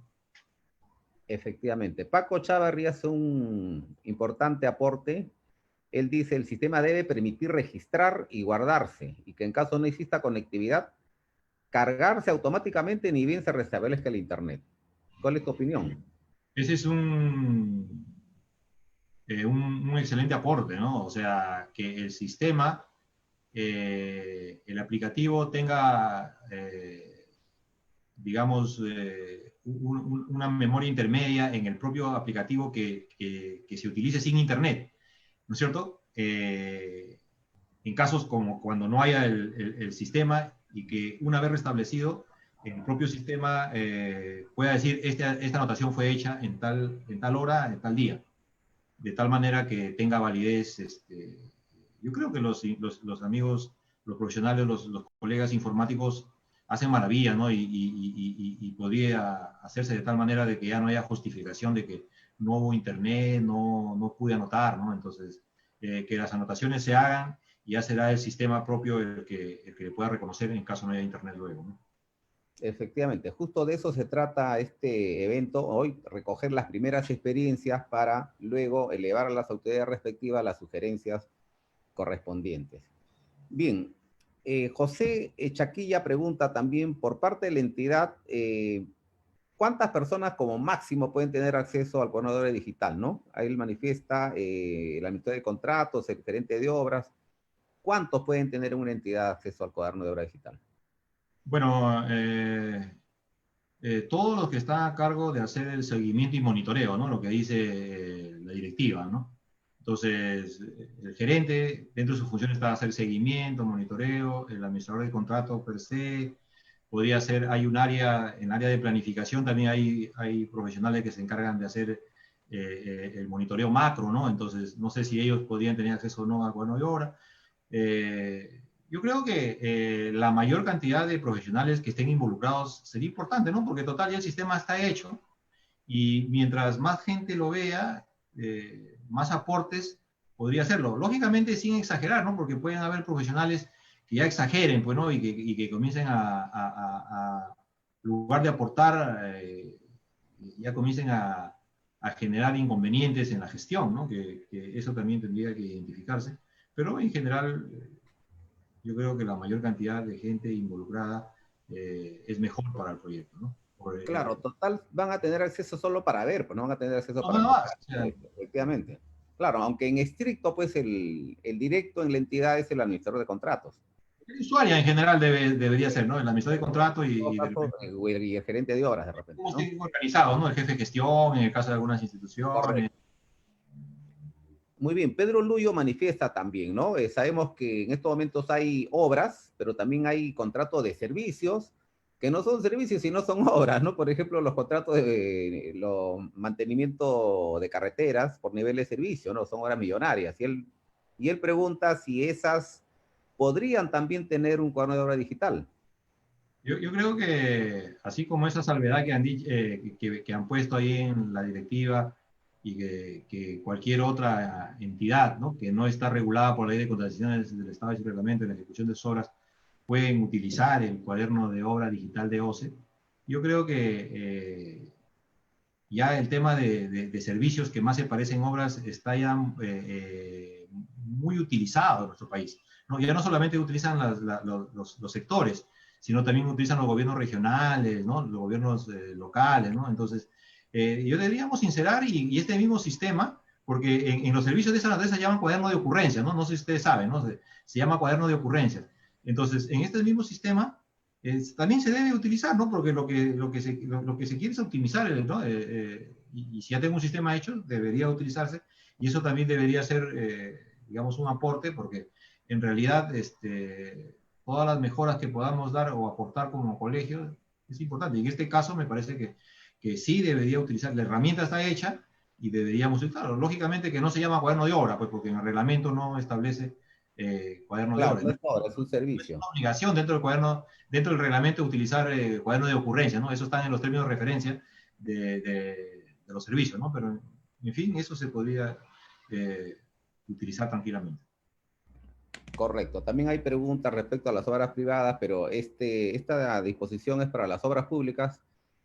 Efectivamente. Paco Chávarri hace un importante aporte. Él dice, el sistema debe permitir registrar y guardarse, y que en caso no exista conectividad, cargarse automáticamente ni bien se restablezca el Internet. ¿Cuál es tu opinión? Ese es un excelente aporte, ¿no? O sea, que el sistema, el aplicativo tenga, digamos, una memoria intermedia en el propio aplicativo que se utilice sin Internet, ¿no es cierto? En casos como cuando no haya el sistema y que una vez restablecido, el propio sistema pueda decir, esta anotación fue hecha en tal hora, en tal día, de tal manera que tenga validez. Yo creo que los amigos, los profesionales, los colegas informáticos hacen maravillas, ¿no? Y podría hacerse de tal manera de que ya no haya justificación de que no hubo internet, no pude anotar, ¿no? Entonces, que las anotaciones se hagan y ya será el sistema propio el que pueda reconocer en caso no haya internet luego, ¿no? Efectivamente, justo de eso se trata este evento hoy, recoger las primeras experiencias para luego elevar a las autoridades respectivas las sugerencias correspondientes. Bien, José Chaquilla pregunta también, por parte de la entidad, ¿cuántas personas como máximo pueden tener acceso al cuaderno de obra digital, no? Ahí él manifiesta la mitad de contratos, el gerente de obras. ¿Cuántos pueden tener en una entidad acceso al cuaderno de obra digital? Bueno, todos los que están a cargo de hacer el seguimiento y monitoreo, ¿no? Lo que dice la directiva, ¿no? Entonces, el gerente, dentro de sus funciones, está hacer seguimiento, monitoreo, el administrador de contrato per se, podría ser, hay un área, en área de planificación también hay profesionales que se encargan de hacer el monitoreo macro, ¿no? Entonces, no sé si ellos podrían tener acceso o no al cuaderno de obra. Yo creo que la mayor cantidad de profesionales que estén involucrados sería importante, ¿no? Porque total ya el sistema está hecho y mientras más gente lo vea, más aportes podría hacerlo. Lógicamente sin exagerar, ¿no? Porque pueden haber profesionales que ya exageren, pues, ¿no? Y que comiencen a lugar de aportar, ya comiencen a generar inconvenientes en la gestión, ¿no? Que eso también tendría que identificarse. Pero en general, yo creo que la mayor cantidad de gente involucrada es mejor para el proyecto, ¿no? Claro, total, van a tener acceso solo para ver, pues no van a tener acceso No, para nada más. tocar, O sea, efectivamente. Claro, aunque en estricto, pues el directo en la entidad es el administrador de contratos. El usuario en general debería ser, ¿no? El administrador de contrato En todo y de caso, repente, y el gerente de obras, de repente, cómo ¿no? estén organizados, ¿no? El jefe de gestión, en el caso de algunas instituciones. Correcto. Muy bien, Pedro Luyo manifiesta también, ¿no? Sabemos que en estos momentos hay obras, pero también hay contratos de servicios, que no son servicios, sino son obras, ¿no? Por ejemplo, los contratos de mantenimiento de carreteras por nivel de servicio, ¿no? Son obras millonarias. Y él pregunta si esas podrían también tener un cuaderno de obra digital. Yo creo que, así como esa salvedad que han, que han puesto ahí en la directiva y que cualquier otra entidad, ¿no? Que no está regulada por la ley de contrataciones del Estado y su reglamento en la ejecución de sus obras, pueden utilizar el cuaderno de obra digital de OCE. Yo creo que ya el tema de servicios que más se parecen obras está ya muy utilizado en nuestro país, ¿no? Ya no solamente utilizan los sectores, sino también utilizan los gobiernos regionales, ¿no? Los gobiernos locales, ¿no? Entonces, yo deberíamos sincerar y este mismo sistema, porque en los servicios de esa naturaleza se llaman cuaderno de ocurrencias, ¿no? No sé si ustedes saben, ¿no? Se llama cuaderno de ocurrencias. Entonces, en este mismo sistema también se debe utilizar, ¿no? Porque lo que se quiere es optimizar, ¿no? Y si ya tengo un sistema hecho, debería utilizarse, y eso también debería ser, digamos, un aporte, porque en realidad todas las mejoras que podamos dar o aportar como colegio es importante. Y en este caso me parece que sí debería utilizar, la herramienta está hecha y deberíamos utilizarlo. Lógicamente que no se llama cuaderno de obra, pues porque en el reglamento no establece cuaderno de Claro, obra. no ¿No? es obra, es un Es servicio. una obligación dentro del cuaderno, dentro del reglamento, utilizar cuaderno de ocurrencia, ¿no? Eso está en los términos de referencia de los servicios, ¿no? Pero, en fin, eso se podría utilizar tranquilamente. Correcto. También hay preguntas respecto a las obras privadas, pero esta disposición es para las obras públicas,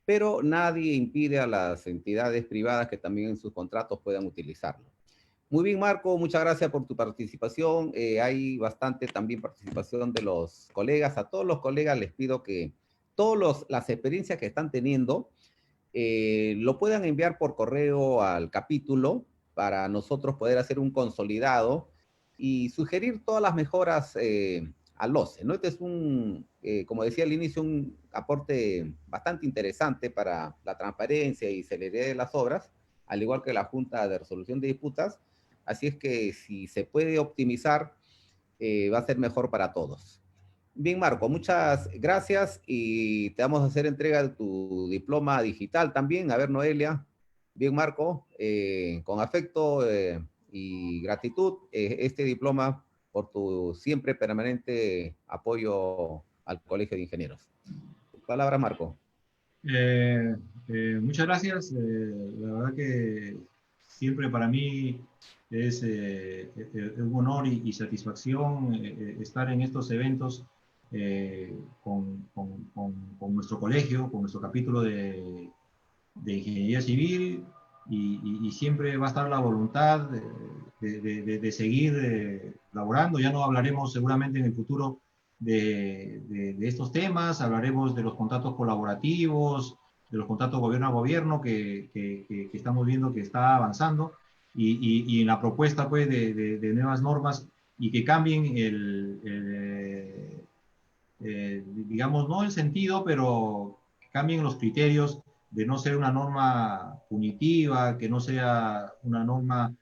pero nadie impide a las entidades privadas que también en sus contratos puedan utilizarlo. Muy bien, Marco, muchas gracias por tu participación. Hay bastante también participación de los colegas. A todos los colegas les pido que todas las experiencias que están teniendo lo puedan enviar por correo al capítulo para nosotros poder hacer un consolidado y sugerir todas las mejoras al OCE, ¿no? Este es como decía al inicio, un aporte bastante interesante para la transparencia y celeridad de las obras, al igual que la Junta de Resolución de Disputas. Así es que si se puede optimizar, va a ser mejor para todos. Bien, Marco, muchas gracias y te vamos a hacer entrega de tu diploma digital también. A ver, Noelia. Bien, Marco, con afecto y gratitud, este diploma por tu siempre permanente apoyo al Colegio de Ingenieros. Palabra, Marco. Eh, Muchas gracias. La verdad que siempre para mí es un honor y satisfacción estar en estos eventos con nuestro colegio, con nuestro capítulo de Ingeniería Civil y siempre va a estar la voluntad de seguir laborando. Ya no hablaremos seguramente en el futuro de estos temas, hablaremos de los contratos colaborativos, de los contratos gobierno a gobierno que estamos viendo que está avanzando y en la propuesta pues, de nuevas normas y que cambien digamos, no el sentido, pero cambien los criterios de no ser una norma punitiva, que no sea una norma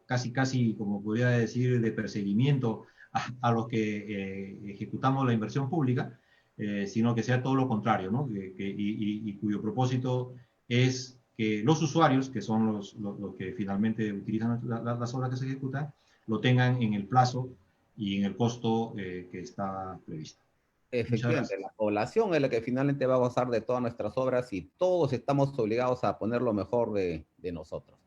casi, como podría decir, de perseguimiento a los que ejecutamos la inversión pública, sino que sea todo lo contrario, ¿no? Y cuyo propósito es que los usuarios, que son los que finalmente utilizan las obras que se ejecutan, lo tengan en el plazo y en el costo que está previsto. Muchas Efectivamente, gracias. la población es la que finalmente va a gozar de todas nuestras obras y todos estamos obligados a poner lo mejor de nosotros.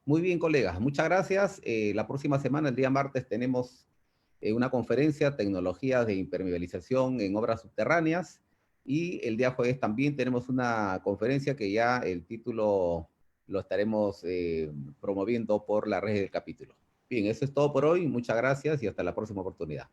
Muy bien, colegas, muchas gracias. La próxima semana, el día martes, tenemos una conferencia, tecnologías de impermeabilización en obras subterráneas, y el día jueves también tenemos una conferencia que ya el título lo estaremos promoviendo por la red del capítulo. Bien, eso es todo por hoy. Muchas gracias y hasta la próxima oportunidad.